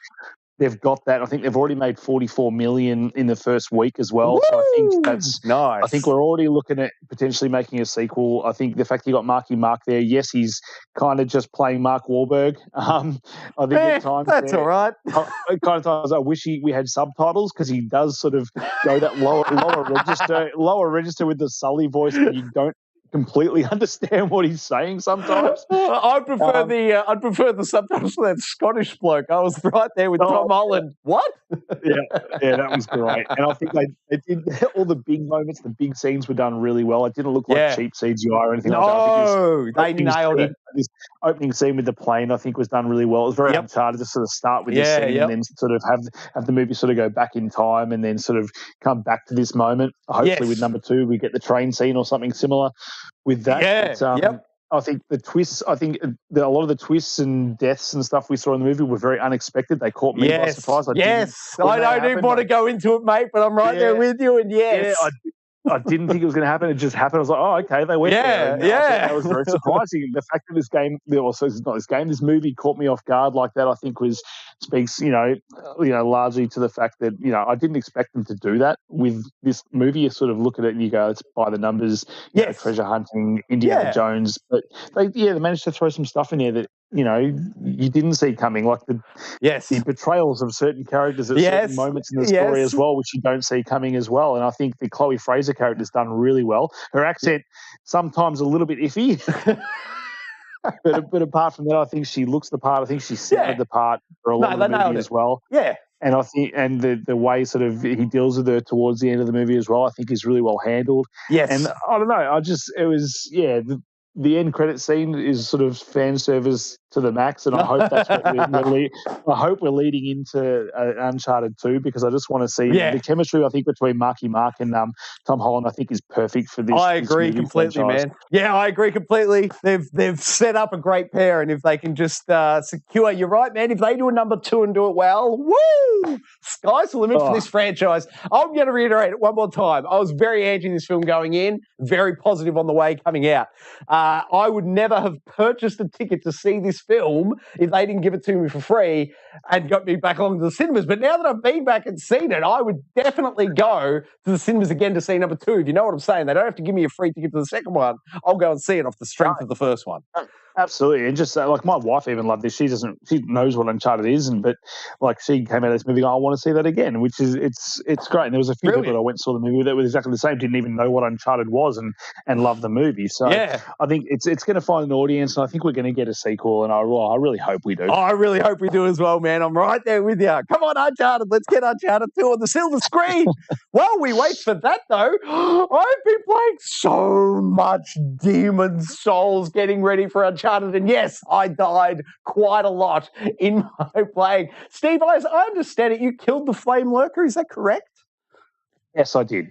Speaker 2: they've got that, I think they've already made $44 million in the first week as well. Woo! So I think that's nice. I think we're already looking at potentially making a sequel. I think the fact you got Marky Mark there, yes, he's kind of just playing Mark Wahlberg. I think at times
Speaker 1: that's all right.
Speaker 2: Kind of times I wish we had subtitles, because he does sort of go that lower register with the Sully voice, and you don't completely understand what he's saying sometimes.
Speaker 1: I'd prefer the subtitles for that Scottish bloke. I was right there with Tom Holland. What?
Speaker 2: yeah, that was great. And I think they did all the big moments, the big scenes were done really well. It didn't look like cheap CGI or anything like that.
Speaker 1: No, they nailed it.
Speaker 2: This opening scene with the plane, I think, was done really well. It was very Uncharted to sort of start with this scene and then sort of have the movie sort of go back in time and then sort of come back to this moment. Hopefully with number 2, we get the train scene or something similar with that.
Speaker 1: Yeah.
Speaker 2: I think the twists, a lot of the twists and deaths and stuff we saw in the movie were very unexpected. They caught me by surprise.
Speaker 1: I don't even want to go into it, mate, but I'm right there with you. And
Speaker 2: I didn't think it was going to happen. It just happened. I was like, oh, okay, they went there. And I thought that was very surprising. The fact that this movie caught me off guard like that, I think speaks, largely to the fact that, I didn't expect them to do that with this movie. You sort of look at it and you go, it's by the numbers, treasure hunting, Indiana Jones. But they managed to throw some stuff in there that, you didn't see coming, like the portrayals of certain characters at certain moments in the story as well, which you don't see coming as well. And I think the Chloe Fraser character's done really well. Her accent sometimes a little bit iffy, but apart from that, I think she looks the part. I think she sounded the part for a lot of the movie as well.
Speaker 1: Yeah.
Speaker 2: And I think, and the way sort of he deals with her towards the end of the movie as well, I think is really well handled.
Speaker 1: Yes.
Speaker 2: And I don't know, the end credit scene is sort of fan service to the max, and I hope that's what I hope we're leading into Uncharted 2, because I just want to see the chemistry. I think between Marky Mark and Tom Holland, I think is perfect for this.
Speaker 1: I agree completely, franchise. Man. Yeah, I agree completely. They've set up a great pair, and if they can just secure, you're right, man. If they do a number 2 and do it well, woo! Sky's the limit for this franchise. I'm going to reiterate it one more time. I was very anti this film going in, very positive on the way coming out. I would never have purchased a ticket to see this film if they didn't give it to me for free and got me back along to the cinemas. But now that I've been back and seen it, I would definitely go to the cinemas again to see number 2. If you know what I'm saying, they don't have to give me a free ticket to the second one. I'll go and see it off the strength of the first one.
Speaker 2: Absolutely, and just like my wife even loved this. She knows what Uncharted is, but like she came out of this movie going, I want to see that again, which is it's great. And there was a few people that I went and saw the movie that were exactly the same, didn't even know what Uncharted was and loved the movie. So I think it's going to find an audience, and I think we're going to get a sequel, and I really hope we do.
Speaker 1: I really hope we do as well, man. I'm right there with you. Come on, Uncharted, let's get Uncharted 2 on the silver screen. While we wait for that, though, I've been playing so much Demon Souls getting ready for Uncharted. And yes, I died quite a lot in my playing. Steve, as I understand it, you killed the Flame Lurker. Is that correct?
Speaker 2: Yes, I did.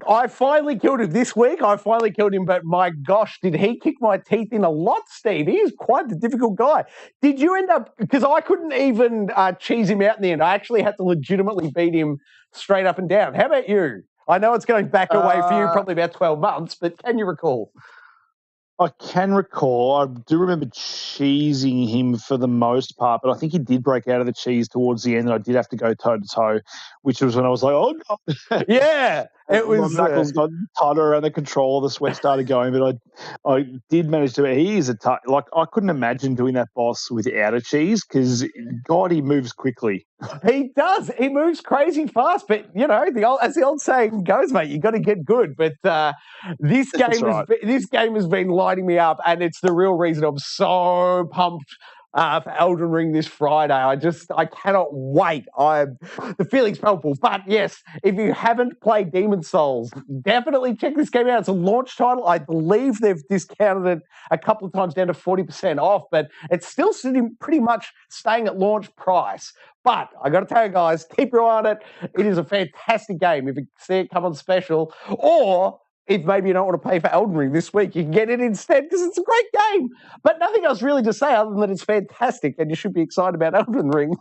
Speaker 1: I finally killed him this week. I finally killed him, but my gosh, did he kick my teeth in a lot, Steve? He is quite the difficult guy. Did you end up, because I couldn't even cheese him out in the end. I actually had to legitimately beat him straight up and down. How about you? I know it's going back away for you, probably about 12 months, but can you recall?
Speaker 2: I can recall. I do remember cheesing him for the most part, but I think he did break out of the cheese towards the end, and I did have to go toe-to-toe, which was when I was like, oh, God.
Speaker 1: Yeah. It was
Speaker 2: my knuckles got tighter around the control. The sweat started going, but I did manage to. He is like I couldn't imagine doing that boss without a cheese, because God, he moves quickly.
Speaker 1: He does. He moves crazy fast. But as the old saying goes, mate, you got to get good. But this game has been lighting me up, and it's the real reason I'm so pumped for Elden Ring this Friday. I cannot wait. The feeling's palpable. But yes, if you haven't played Demon Souls, definitely check this game out. It's a launch title. I believe they've discounted it a couple of times down to 40% off, but it's still sitting pretty much staying at launch price. But I got to tell you guys, keep your eye on it. It is a fantastic game. If you see it come on special, or if maybe you don't want to pay for Elden Ring this week, you can get it instead, because it's a great game. But nothing else really to say other than that it's fantastic, and you should be excited about Elden Ring.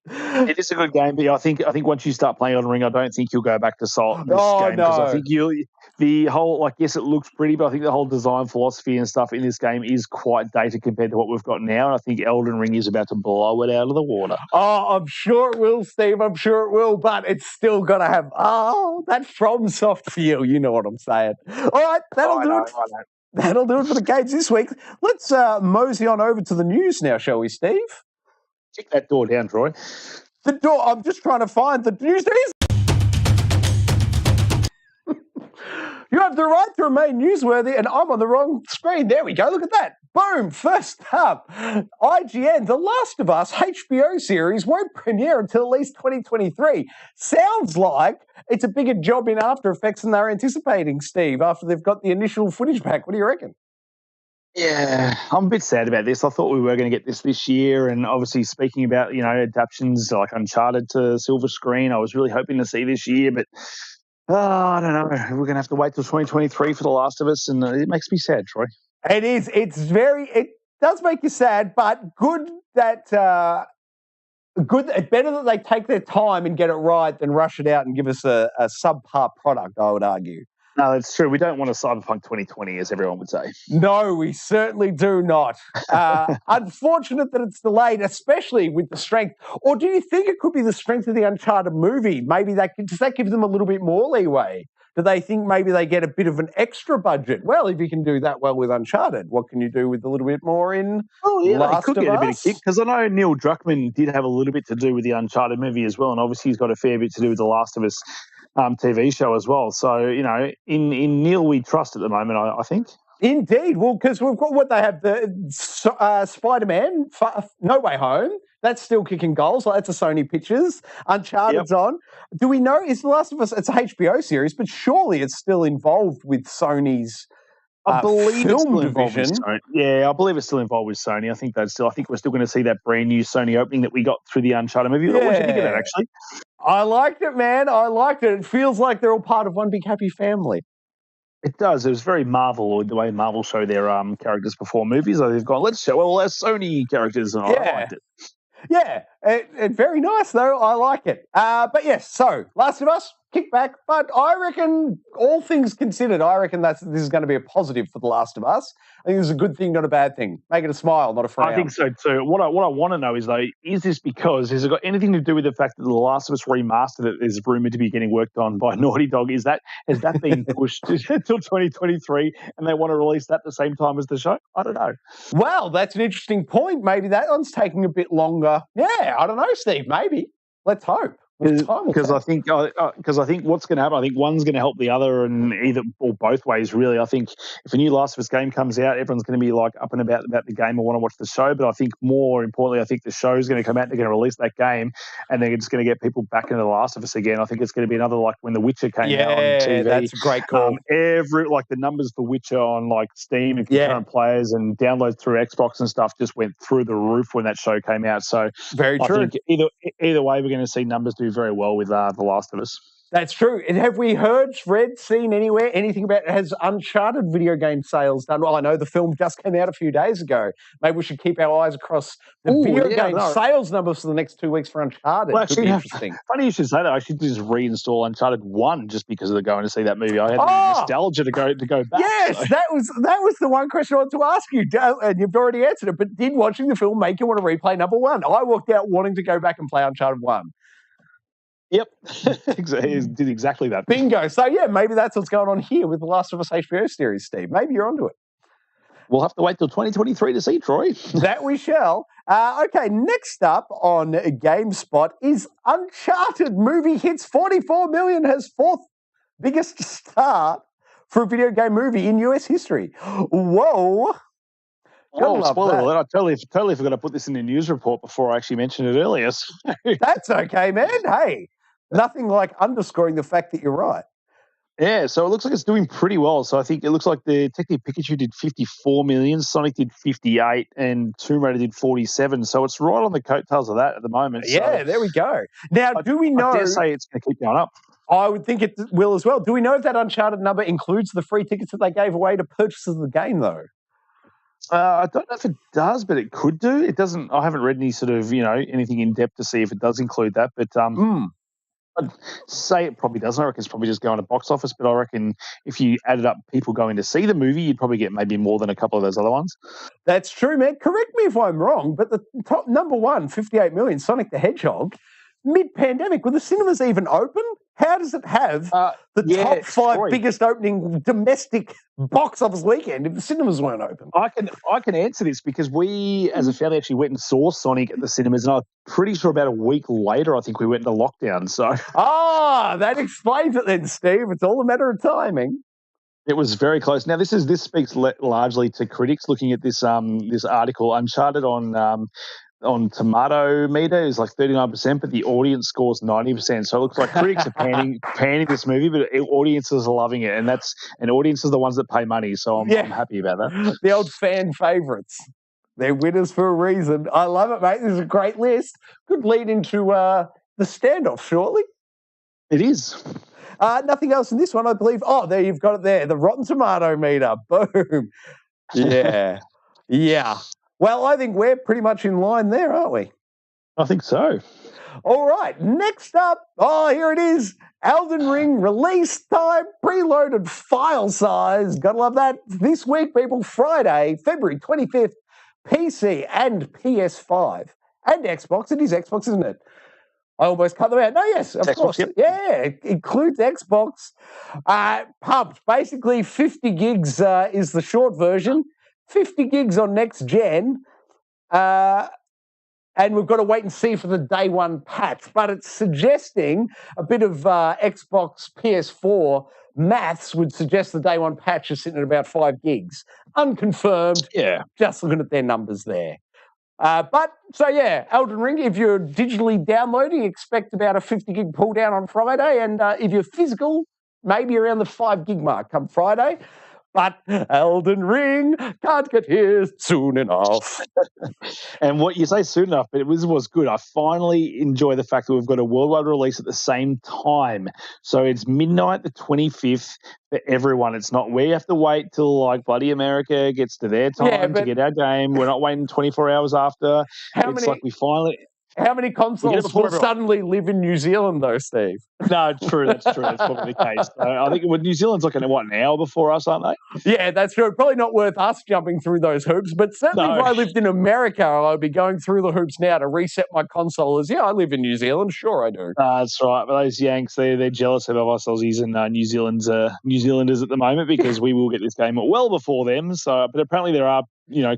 Speaker 2: It is a good game, but I think once you start playing Elden Ring, I don't think you'll go back to this game. Because I think the whole, yes, it looks pretty, but I think the whole design philosophy and stuff in this game is quite dated compared to what we've got now, and I think Elden Ring is about to blow it out of the water.
Speaker 1: Oh, I'm sure it will, Steve. I'm sure it will, but it's still got to have, that FromSoft feel. You know what I'm saying. All right, that'll do it. That'll do it for the games this week. Let's mosey on over to the news now, shall we, Steve?
Speaker 2: Kick that door down, Troy.
Speaker 1: The door, I'm just trying to find the news. You have the right to remain newsworthy, and I'm on the wrong screen. There we go. Look at that. Boom. First up, IGN, The Last of Us HBO series won't premiere until at least 2023. Sounds like it's a bigger job in After Effects than they're anticipating, Steve, after they've got the initial footage back. What do you reckon?
Speaker 2: Yeah, I'm a bit sad about this. I thought we were going to get this year, and obviously speaking about, adaptations like Uncharted to silver screen, I was really hoping to see this year, but I don't know. We're going to have to wait till 2023 for The Last of Us, and it makes me sad, Troy.
Speaker 1: It is. It does make you sad, but good that Good, better that they take their time and get it right than rush it out and give us a subpar product, I would argue.
Speaker 2: No, that's true. We don't want a Cyberpunk 2020, as everyone would say.
Speaker 1: No, we certainly do not. Unfortunate that it's delayed, especially with the strength. Or do you think it could be the strength of the Uncharted movie? Maybe does that give them a little bit more leeway? Do they think maybe they get a bit of an extra budget? Well, if you can do that well with Uncharted, what can you do with a little bit more in Last
Speaker 2: they could
Speaker 1: of
Speaker 2: get
Speaker 1: Us?
Speaker 2: a bit of kick, because I know Neil Druckmann did have a little bit to do with the Uncharted movie as well, and obviously he's got a fair bit to do with the Last of Us TV show as well. So, in Neil we trust at the moment, I think.
Speaker 1: Indeed. Well, because we've got what they have, the Spider-Man, No Way Home. That's still kicking goals. That's a Sony Pictures. Uncharted's on. Do we know, is The Last of Us, it's a HBO series, but surely it's still involved with Sony's
Speaker 2: I believe
Speaker 1: film
Speaker 2: it's still
Speaker 1: division.
Speaker 2: Involved with Sony. Yeah, I believe it's still involved with Sony. I think we're still going to see that brand new Sony opening that we got through the Uncharted movie.
Speaker 1: Yeah.
Speaker 2: What do you think of that, actually?
Speaker 1: I liked it, man. I liked it. It feels like they're all part of one big happy family.
Speaker 2: It does. It was very Marvel, the way Marvel show their characters before movies. They've gone, let's show all our Sony characters, and I liked it.
Speaker 1: Yeah, very nice though. I like it. But yes, so Last of Us, kick back. But I reckon, all things considered, I reckon this is going to be a positive for The Last of Us. I think this is a good thing, not a bad thing. Make it a smile, not a frown.
Speaker 2: I think so too. What I want to know is, though, is this because, has it got anything to do with the fact that The Last of Us remastered that is rumored to be getting worked on by Naughty Dog? Has that been pushed until 2023, and they want to release that at the same time as the show? I don't know.
Speaker 1: Well, that's an interesting point. Maybe that one's taking a bit longer. Yeah, I don't know, Steve. Maybe. Let's hope.
Speaker 2: Because I think what's going to happen, I think one's going to help the other, and either or both ways, really. I think if a new Last of Us game comes out, everyone's going to be like up and about the game and want to watch the show. But I think more importantly, I think the show's going to come out, they're going to release that game, and they're just going to get people back into The Last of Us again. I think it's going to be another, like when The Witcher came out on TV.
Speaker 1: Yeah, that's a great call.
Speaker 2: The numbers for Witcher on like Steam and concurrent players and downloads through Xbox and stuff just went through the roof when that show came out. So
Speaker 1: very true.
Speaker 2: I think either way, we're going to see numbers do very well with The Last of Us.
Speaker 1: That's true. And have we seen anywhere anything about, has Uncharted video game sales done? Well, I know the film just came out a few days ago. Maybe we should keep our eyes across the video game sales numbers for the next 2 weeks for Uncharted.
Speaker 2: Well, actually,
Speaker 1: interesting.
Speaker 2: Funny you should say that. I should just reinstall Uncharted 1 just because of going to see that movie. I had nostalgia to go back.
Speaker 1: Yes, so. that was the one question I wanted to ask you, and you've already answered it. But did watching the film make you want to replay number 1? I walked out wanting to go back and play Uncharted 1.
Speaker 2: Yep, it did exactly that.
Speaker 1: Bingo. So, yeah, maybe that's what's going on here with The Last of Us HBO series, Steve. Maybe you're onto it.
Speaker 2: We'll have to wait till 2023 to see, Troy.
Speaker 1: That we shall. Okay, next up on GameSpot is Uncharted movie hits 44 million, has 4th biggest start for a video game movie in US history. Whoa.
Speaker 2: Spoiler alert, I totally forgot to put this in the news report before I actually mentioned it earlier.
Speaker 1: That's okay, man. Hey, nothing like underscoring the fact that you're right.
Speaker 2: Yeah, so it looks like it's doing pretty well. So I think it looks like the Detective Pikachu did 54 million, Sonic did 58, and Tomb Raider did 47. So it's right on the coattails of that at the moment.
Speaker 1: Yeah,
Speaker 2: so
Speaker 1: there we go. Now, do we know?
Speaker 2: I dare say it's going to keep going up.
Speaker 1: I would think it will as well. Do we know if that Uncharted number includes the free tickets that they gave away to purchases of the game, though?
Speaker 2: I don't know if it does, but it could do. It doesn't. I haven't read any sort of, anything in depth to see if it does include that. But I'd say it probably doesn't. I reckon it's probably just going to box office. But I reckon if you added up people going to see the movie, you'd probably get maybe more than a couple of those other ones.
Speaker 1: That's true, man. Correct me if I'm wrong, but the top number one, 58 million, Sonic the Hedgehog, mid-pandemic, were the cinemas even open? How does it have the top 5 biggest opening domestic box office weekend if the cinemas weren't open?
Speaker 2: I can answer this because we, as a family, actually went and saw Sonic at the cinemas, and I'm pretty sure about a week later, I think we went into lockdown. So
Speaker 1: that explains it then, Steve. It's all a matter of timing.
Speaker 2: It was very close. Now, this speaks largely to critics looking at this article. Uncharted on Tomato Meter is like 39%, but the audience scores 90%. So it looks like critics are panning this movie, but audiences are loving it, and audiences are the ones that pay money. So I'm happy about that.
Speaker 1: The old fan favourites. They're winners for a reason. I love it, mate. This is a great list. Could lead into the standoff shortly.
Speaker 2: It is.
Speaker 1: Nothing else in this one, I believe. Oh, there, you've got it there. The Rotten Tomato Meter. Boom. Yeah. Yeah. Well, I think we're pretty much in line there, aren't we?
Speaker 2: I think so.
Speaker 1: All right, next up, here it is. Elden Ring release time, preloaded file size. Gotta love that. This week, people, Friday, February 25th, PC and PS5 and Xbox. It is Xbox, isn't it? I almost cut them out. No, yes, of
Speaker 2: Xbox,
Speaker 1: course.
Speaker 2: yep.
Speaker 1: Yeah, it includes Xbox. Pumped. Basically, 50 gigs is the short version, 50 gigs on next gen. And we've got to wait and see for the day one patch. But it's suggesting a bit of Xbox PS4 maths would suggest the day one patch is sitting at about 5 gigs. Unconfirmed.
Speaker 2: Yeah.
Speaker 1: Just looking at their numbers there. Elden Ring, if you're digitally downloading, expect about a 50 gig pull down on Friday. And if you're physical, maybe around the 5 gig mark come Friday. But Elden Ring can't get here soon enough.
Speaker 2: And what you say soon enough, but it was good. I finally enjoy the fact that we've got a worldwide release at the same time. So it's midnight the 25th for everyone. It's not we have to wait till like bloody America gets to their time to get our game. We're not waiting 24 hours after.
Speaker 1: How many consoles will suddenly live in New Zealand, though, Steve?
Speaker 2: No, true. That's true. That's probably the case. I think New Zealand's like an hour before us, aren't they?
Speaker 1: Yeah, that's true. Probably not worth us jumping through those hoops, but certainly if I lived in America, I'd be going through the hoops now to reset my console as, I live in New Zealand. Sure, I do.
Speaker 2: That's right. But those Yanks, they're jealous of us Aussies and New Zealanders at the moment because we will get this game well before them. So, but apparently there are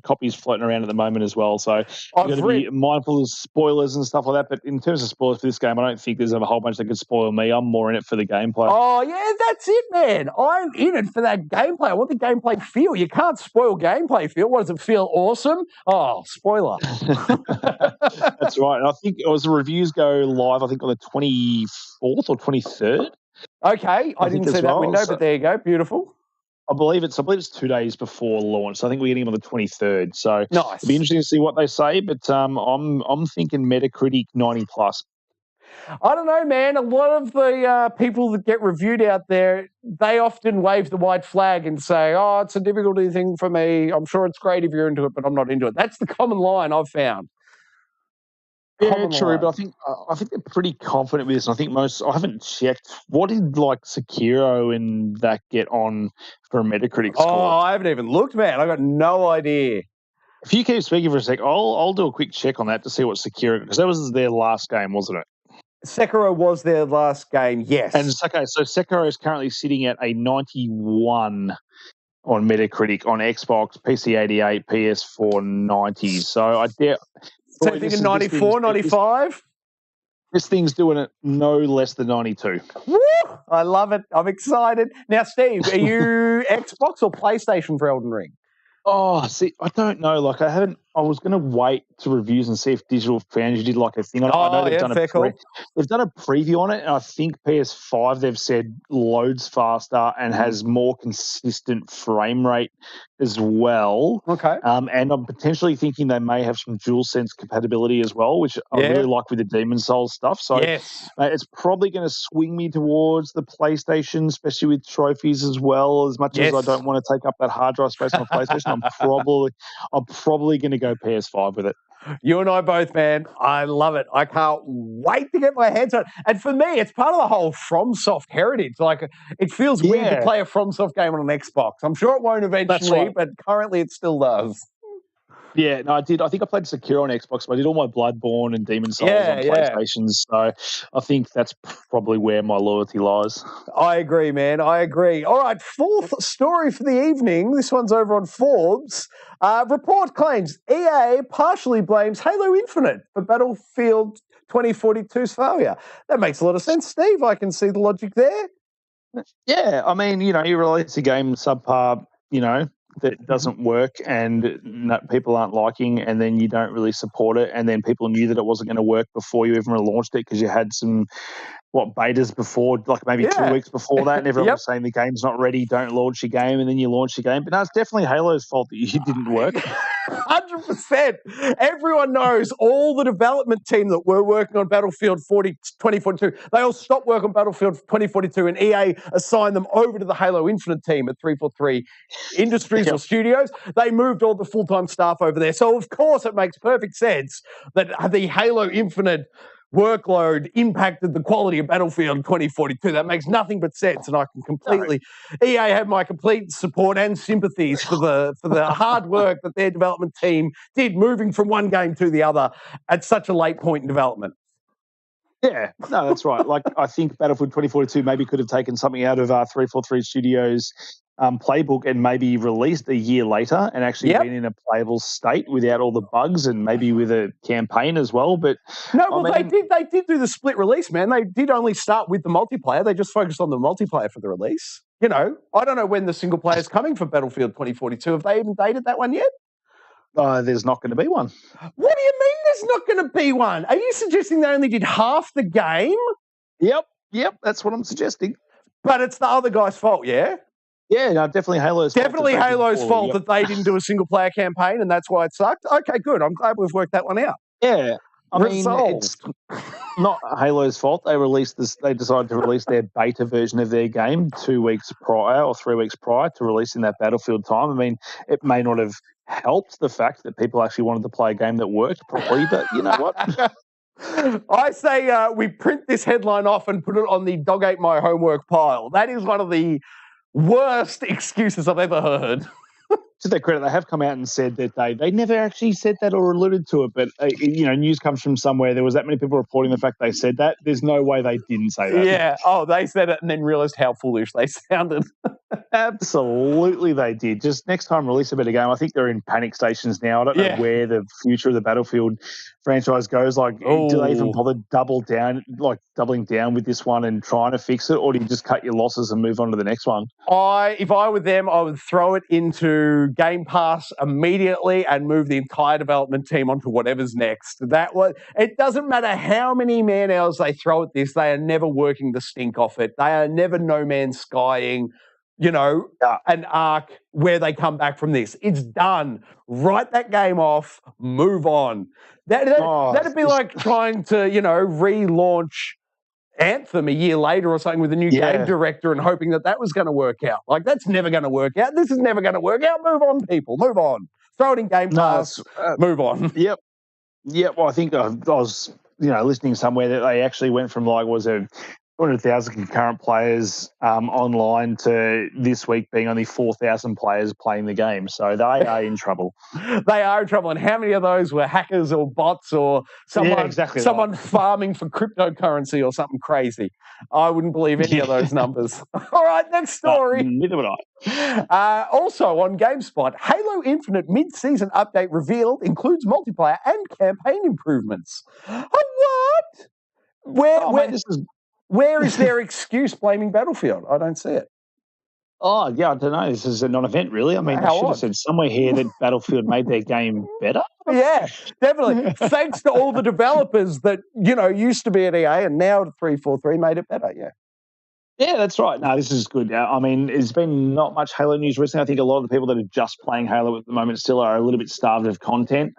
Speaker 2: copies floating around at the moment as well. So you've got to be mindful of spoilers and stuff like that. But in terms of spoilers for this game, I don't think there's a whole bunch that could spoil me. I'm more in it for the gameplay.
Speaker 1: Oh, yeah, that's it, man. I'm in it for that gameplay. I want the gameplay feel. You can't spoil gameplay feel. What does it feel? Awesome? Oh, spoiler.
Speaker 2: That's right. And I think the reviews go live, I think, on the 24th or 23rd.
Speaker 1: Okay. I didn't see that window, but there you go. Beautiful.
Speaker 2: I believe it's 2 days before launch. So I think we're getting them on the 23rd. So
Speaker 1: nice.
Speaker 2: It'll be interesting to see what they say. But I'm thinking Metacritic 90 plus.
Speaker 1: I don't know, man. A lot of the people that get reviewed out there, they often wave the white flag and say, "Oh, it's a difficulty thing for me. I'm sure it's great if you're into it, but I'm not into it." That's the common line I've found.
Speaker 2: Yeah, true, but I think they're pretty confident with this. And I think I haven't checked. What did like Sekiro and that get on for a Metacritic score?
Speaker 1: Oh, I haven't even looked, man. I got no idea.
Speaker 2: If you keep speaking for a sec, I'll do a quick check on that to see what Sekiro, because that was their last game, wasn't it?
Speaker 1: Sekiro was their last game, yes.
Speaker 2: And so Sekiro is currently sitting at a 91 on Metacritic on Xbox, PC 88, PS4 90. So I dare.
Speaker 1: So you thinking 94, 95?
Speaker 2: This thing's doing it no less than 92.
Speaker 1: Woo! I love it. I'm excited. Now, Steve, are you Xbox or PlayStation for Elden Ring?
Speaker 2: Oh, see, I don't know. Like, I was going to wait to reviews and see if Digital Foundry did like a thing on it. I know they've done they've done a preview on it, and I think PS5 they've said loads faster and has more consistent frame rate as well.
Speaker 1: Okay.
Speaker 2: And I'm potentially thinking they may have some DualSense compatibility as well, which I really like with the Demon Souls stuff. So it's probably going to swing me towards the PlayStation, especially with trophies as well. As much as I don't want to take up that hard drive space on PlayStation, I'm probably going to go PS5 with it.
Speaker 1: You and I both, man. I love it. I can't wait to get my hands on it. And for me, it's part of the whole FromSoft heritage. Like, it feels weird to play a FromSoft game on an Xbox. I'm sure it won't eventually, but currently it still does.
Speaker 2: Yeah, no, I did. I think I played Sekiro on Xbox, but I did all my Bloodborne and Demon Souls on PlayStation. So I think that's probably where my loyalty lies.
Speaker 1: I agree, man. I agree. All right, fourth story for the evening. This one's over on Forbes. Report claims EA partially blames Halo Infinite for Battlefield 2042's failure. That makes a lot of sense, Steve. I can see the logic there.
Speaker 2: Yeah, I mean, you release a game subpar, that doesn't work and people aren't liking, and then you don't really support it, and then people knew that it wasn't going to work before you even launched it because you had some betas before, like maybe 2 weeks before that, and everyone was saying the game's not ready, don't launch your game, and then you launch your game. But no, it's definitely Halo's fault that you didn't work.
Speaker 1: 100%. Everyone knows all the development team that were working on Battlefield 2042, they all stopped work on Battlefield 2042, and EA assigned them over to the Halo Infinite team at 343 Industries or Studios. They moved all the full-time staff over there. So, of course, it makes perfect sense that the Halo Infinite workload impacted the quality of Battlefield 2042. That makes nothing but sense, and I can completely. EA have my complete support and sympathies for the hard work that their development team did, moving from one game to the other at such a late point in development.
Speaker 2: Yeah, no, that's right. Like, I think Battlefield 2042 maybe could have taken something out of 343 Studios' playbook and maybe released a year later and actually been in a playable state without all the bugs and maybe with a campaign as well. But
Speaker 1: no, well, they did do the split release, man. They did only start with the multiplayer. They just focused on the multiplayer for the release. You know, I don't know when the single player is coming for Battlefield 2042. Have they even dated that one yet?
Speaker 2: There's not going to be one.
Speaker 1: What do you mean there's not going to be one? Are you suggesting they only did half the game?
Speaker 2: Yep, that's what I'm suggesting.
Speaker 1: But it's the other guy's fault, yeah?
Speaker 2: Yeah, no, definitely Halo's fault.
Speaker 1: Definitely Halo's fault that they didn't do a single-player campaign, and that's why it sucked? Okay, good. I'm glad we've worked that one out.
Speaker 2: Yeah. I mean, it's not Halo's fault. They decided to release their beta version of their game 2 weeks prior or 3 weeks prior to releasing that Battlefield time. I mean, it may not have helped the fact that people actually wanted to play a game that worked properly, but you know what?
Speaker 1: I say we print this headline off and put it on the dog ate my homework pile. That is one of the worst excuses I've ever heard.
Speaker 2: To their credit, they have come out and said that they never actually said that or alluded to it, but news comes from somewhere. There was that many people reporting the fact they said that. There's no way they didn't say that.
Speaker 1: Yeah. Oh, they said it and then realised how foolish they sounded.
Speaker 2: Absolutely, they did. Just next time release a better game. I think they're in panic stations now. I don't know where the future of the Battlefield franchise goes. Like, do they even bother doubling down with this one and trying to fix it, or do you just cut your losses and move on to the next one?
Speaker 1: If I were them, I would throw it into Game Pass immediately and move the entire development team onto whatever's next. It doesn't matter how many man hours they throw at this, they are never working the stink off it. They are never No Man's Skying, an arc where they come back from this. It's done. Write that game off, move on. That'd be like trying to, relaunch Anthem a year later or something with a new game director and hoping that was going to work out. Like, that's never going to work out. This is never going to work out. Move on, people. Move on. Throw it in Game Pass. Move on.
Speaker 2: Yep. Well, I think I was, listening somewhere that they actually went from 200,000 concurrent players online to this week being only 4,000 players playing the game. So they are in trouble.
Speaker 1: They are in trouble. And how many of those were hackers or bots or someone farming for cryptocurrency or something crazy? I wouldn't believe any of those numbers. All right, next story.
Speaker 2: Neither would I.
Speaker 1: Also on GameSpot, Halo Infinite mid-season update revealed includes multiplayer and campaign improvements. What? Where is their excuse blaming Battlefield? I don't see it.
Speaker 2: Oh, yeah, I don't know. This is a non-event, really. I mean, I should have said somewhere here that Battlefield made their game better.
Speaker 1: Yeah, definitely. Thanks to all the developers that, used to be at EA and now at 343 made it better, yeah.
Speaker 2: Yeah, that's right. No, this is good. I mean, there's been not much Halo news recently. I think a lot of the people that are just playing Halo at the moment still are a little bit starved of content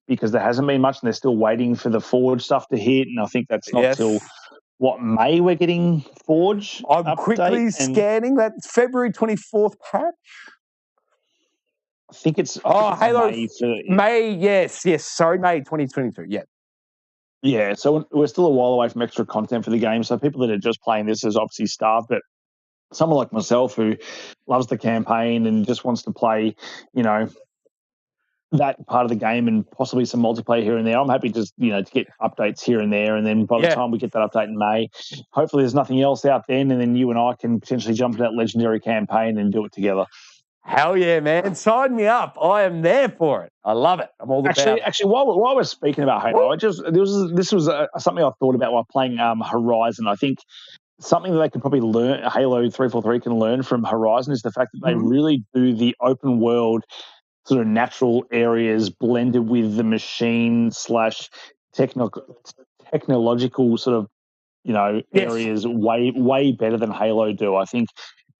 Speaker 2: because there hasn't been much and they're still waiting for the Forge stuff to hit. And I think that's not till... May we're getting Forge?
Speaker 1: I'm quickly scanning that February 24th patch.
Speaker 2: I think it's
Speaker 1: Halo May. Yes. Sorry, May 2022. Yeah.
Speaker 2: Yeah. So we're still a while away from extra content for the game. So people that are just playing this is obviously starved, but someone like myself who loves the campaign and just wants to play, that part of the game and possibly some multiplayer here and there. I'm happy to get updates here and there. And then by the time we get that update in May, hopefully there's nothing else out then. And then you and I can potentially jump into that legendary campaign and do it together.
Speaker 1: Hell yeah, man. Sign me up. I am there for it. I love it. I'm all about it.
Speaker 2: Actually, while we're speaking about Halo, this was something I thought about while playing Horizon. I think something that they could probably learn, Halo 343 can learn from Horizon is the fact that they really do the open world sort of natural areas blended with the machine / technological sort of areas way better than Halo do. I think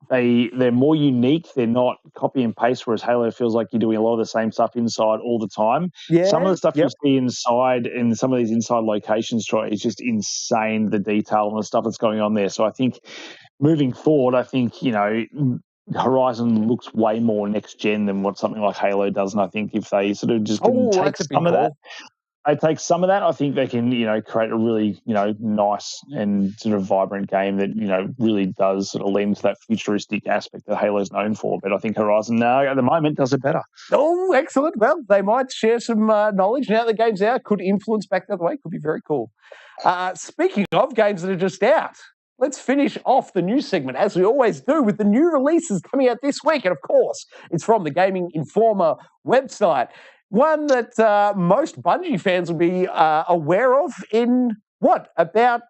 Speaker 2: they're more unique. They're not copy and paste, whereas Halo feels like you're doing a lot of the same stuff inside all the time.
Speaker 1: Yeah,
Speaker 2: some of the stuff you see inside in some of these inside locations, Troy, is just insane, the detail and the stuff that's going on there. So I think moving forward, Horizon looks way more next gen than what something like Halo does. And I think if they sort of just can take some of that, I think they can, create a really, nice and sort of vibrant game that, really does sort of lend to that futuristic aspect that Halo's known for. But I think Horizon now at the moment does it better.
Speaker 1: Oh, excellent. Well, they might share some knowledge now the game's out. Could influence back the other way. Could be very cool. Speaking of games that are just out, let's finish off the news segment, as we always do, with the new releases coming out this week. And, of course, it's from the Gaming Informer website. One that most Bungie fans will be aware of in, about,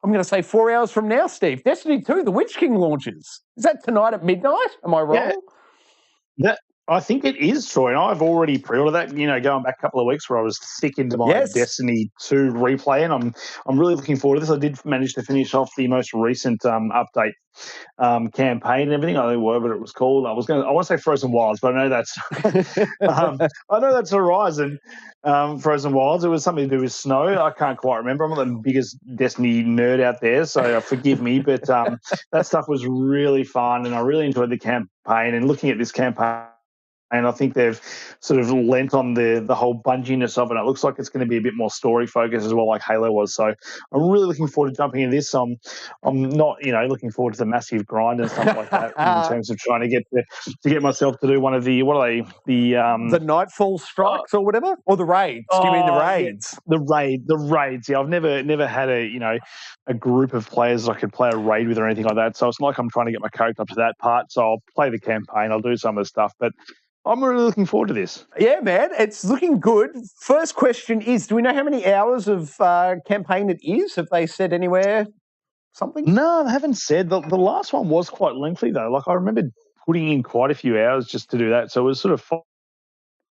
Speaker 1: I'm going to say 4 hours from now, Steve. Destiny 2, The Witch King launches. Is that tonight at midnight? Am I wrong?
Speaker 2: Yeah. I think it is, Troy, and I've already pre-ordered that. Going back a couple of weeks where I was thick into my Destiny 2 replay, and I'm really looking forward to this. I did manage to finish off the most recent update campaign and everything. I don't know what it was called. I want to say Frozen Wilds, but I know that's Horizon. Frozen Wilds. It was something to do with snow. I can't quite remember. I'm not the biggest Destiny nerd out there, so forgive me. But that stuff was really fun, and I really enjoyed the campaign. And looking at this campaign, and I think they've sort of lent on the whole Bungie-ness of it. It looks like it's going to be a bit more story-focused as well, like Halo was. So I'm really looking forward to jumping in this. I'm not, looking forward to the massive grind and stuff like that in terms of trying to get myself to do one of the, what are they?
Speaker 1: The Nightfall Strikes or whatever? Or the raids? Do you mean the raids?
Speaker 2: Yeah, the raids. Yeah, I've never had a group of players I could play a raid with or anything like that. So it's not like I'm trying to get my character up to that part. So I'll play the campaign. I'll do some of the stuff. But I'm really looking forward to this.
Speaker 1: Yeah, man, it's looking good. First question is, do we know how many hours of campaign it is? Have they said anywhere something?
Speaker 2: No, they haven't said. The last one was quite lengthy, though. Like, I remember putting in quite a few hours just to do that. So it was sort of 5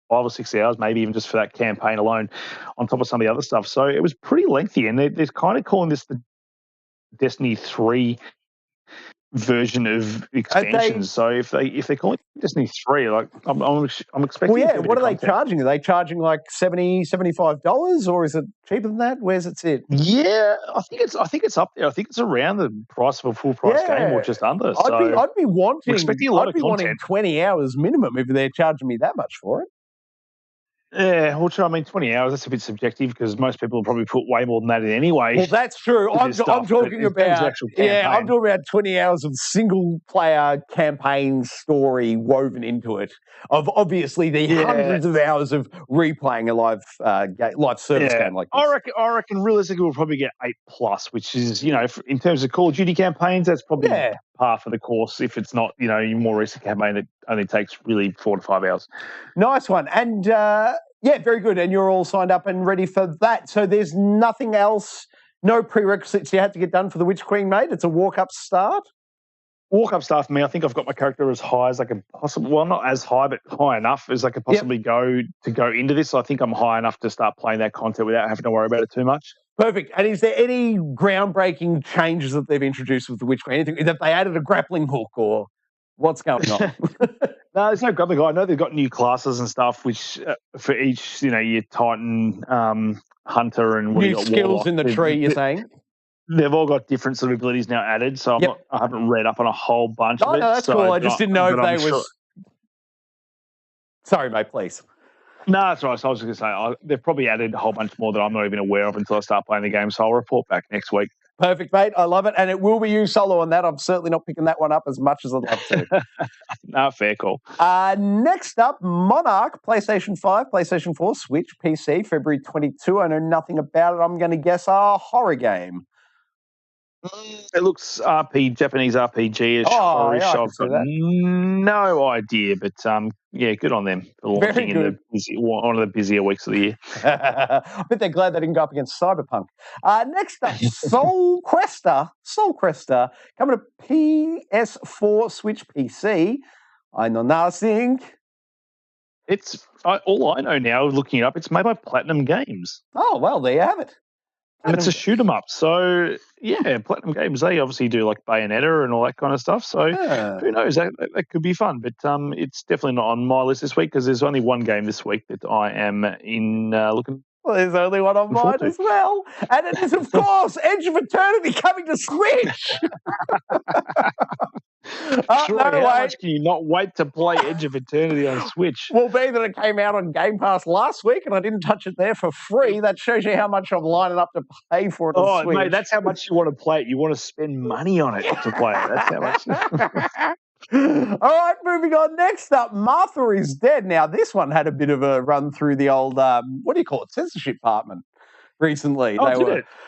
Speaker 2: or 6 hours, maybe even just for that campaign alone, on top of some of the other stuff. So it was pretty lengthy, and they're kind of calling this the Destiny 3 version of expansions. So if they're calling it Destiny 3, like I'm expecting.
Speaker 1: Well, yeah. What are they charging? Are they charging like $75, or is it cheaper than that? Where's it sit?
Speaker 2: Yeah, I think it's up there. I think it's around the price of a full price game, or just under.
Speaker 1: I'd be wanting 20 hours minimum if they're charging me that much for it.
Speaker 2: Yeah, well, I mean, 20 hours, that's a bit subjective because most people will probably put way more than that in anyway.
Speaker 1: Well, that's true. I'm talking about 20 hours of single-player campaign story woven into it, of obviously the hundreds of hours of replaying a live service game like this.
Speaker 2: I reckon realistically we'll probably get 8+, which is, in terms of Call of Duty campaigns, that's probably par for the course if it's not, your more recent campaign that only takes really 4 to 5 hours.
Speaker 1: Nice one. And very good. And you're all signed up and ready for that. So there's nothing else, no prerequisites you had to get done for the Witch Queen, mate? It's a walk-up start?
Speaker 2: Walk-up start for me. I think I've got my character as high as I can possibly, well, not as high, but high enough as I could possibly go into this. So I think I'm high enough to start playing that content without having to worry about it too much.
Speaker 1: Perfect. And is there any groundbreaking changes that they've introduced with the Witch Queen? Anything that they added a grappling hook or what's going on?
Speaker 2: No, there's no grappling hook. I know they've got new classes and stuff, which for each, your Titan, Hunter, and
Speaker 1: new skills in the tree. You're saying
Speaker 2: they've all got different sort of abilities now added. So I haven't read up on a whole bunch of it.
Speaker 1: No, that's cool. I just didn't know if they was. Sure. Sorry, mate. Please.
Speaker 2: No, that's right. So I was just going to say, they've probably added a whole bunch more that I'm not even aware of until I start playing the game. So I'll report back next week.
Speaker 1: Perfect, mate. I love it. And it will be you solo on that. I'm certainly not picking that one up as much as I'd love to.
Speaker 2: No, fair call.
Speaker 1: Next up, Monarch, PlayStation 5, PlayStation 4, Switch, PC, February 22. I know nothing about it. I'm going to guess a horror game.
Speaker 2: It looks Japanese RPG-ish.
Speaker 1: I've got
Speaker 2: no idea, but good on them for launching in one of the busier weeks of the year.
Speaker 1: I bet they're glad they didn't go up against Cyberpunk. Next up, Soul Cresta, coming to PS4, Switch, PC. I know nothing.
Speaker 2: It's all I know now. Looking it up, it's made by Platinum Games.
Speaker 1: Oh well, there you have it.
Speaker 2: And it's a shoot 'em up. So, yeah, Platinum Games, they obviously do like Bayonetta and all that kind of stuff. So, who knows? That could be fun. But it's definitely not on my list this week because there's only one game this week that I am looking.
Speaker 1: Well, there's only one on mine as well. And it is, of course, Edge of Eternity coming to Switch.
Speaker 2: How much can you not wait to play Edge of Eternity on Switch?
Speaker 1: Well, being that it came out on Game Pass last week and I didn't touch it there for free, that shows you how much I'm lining up to pay for it on Switch.
Speaker 2: Mate, that's how much you want to play it. You want to spend money on it to play it. That's how much.
Speaker 1: All right, moving on. Next up, Martha is Dead. Now, this one had a bit of a run through the old, censorship department recently.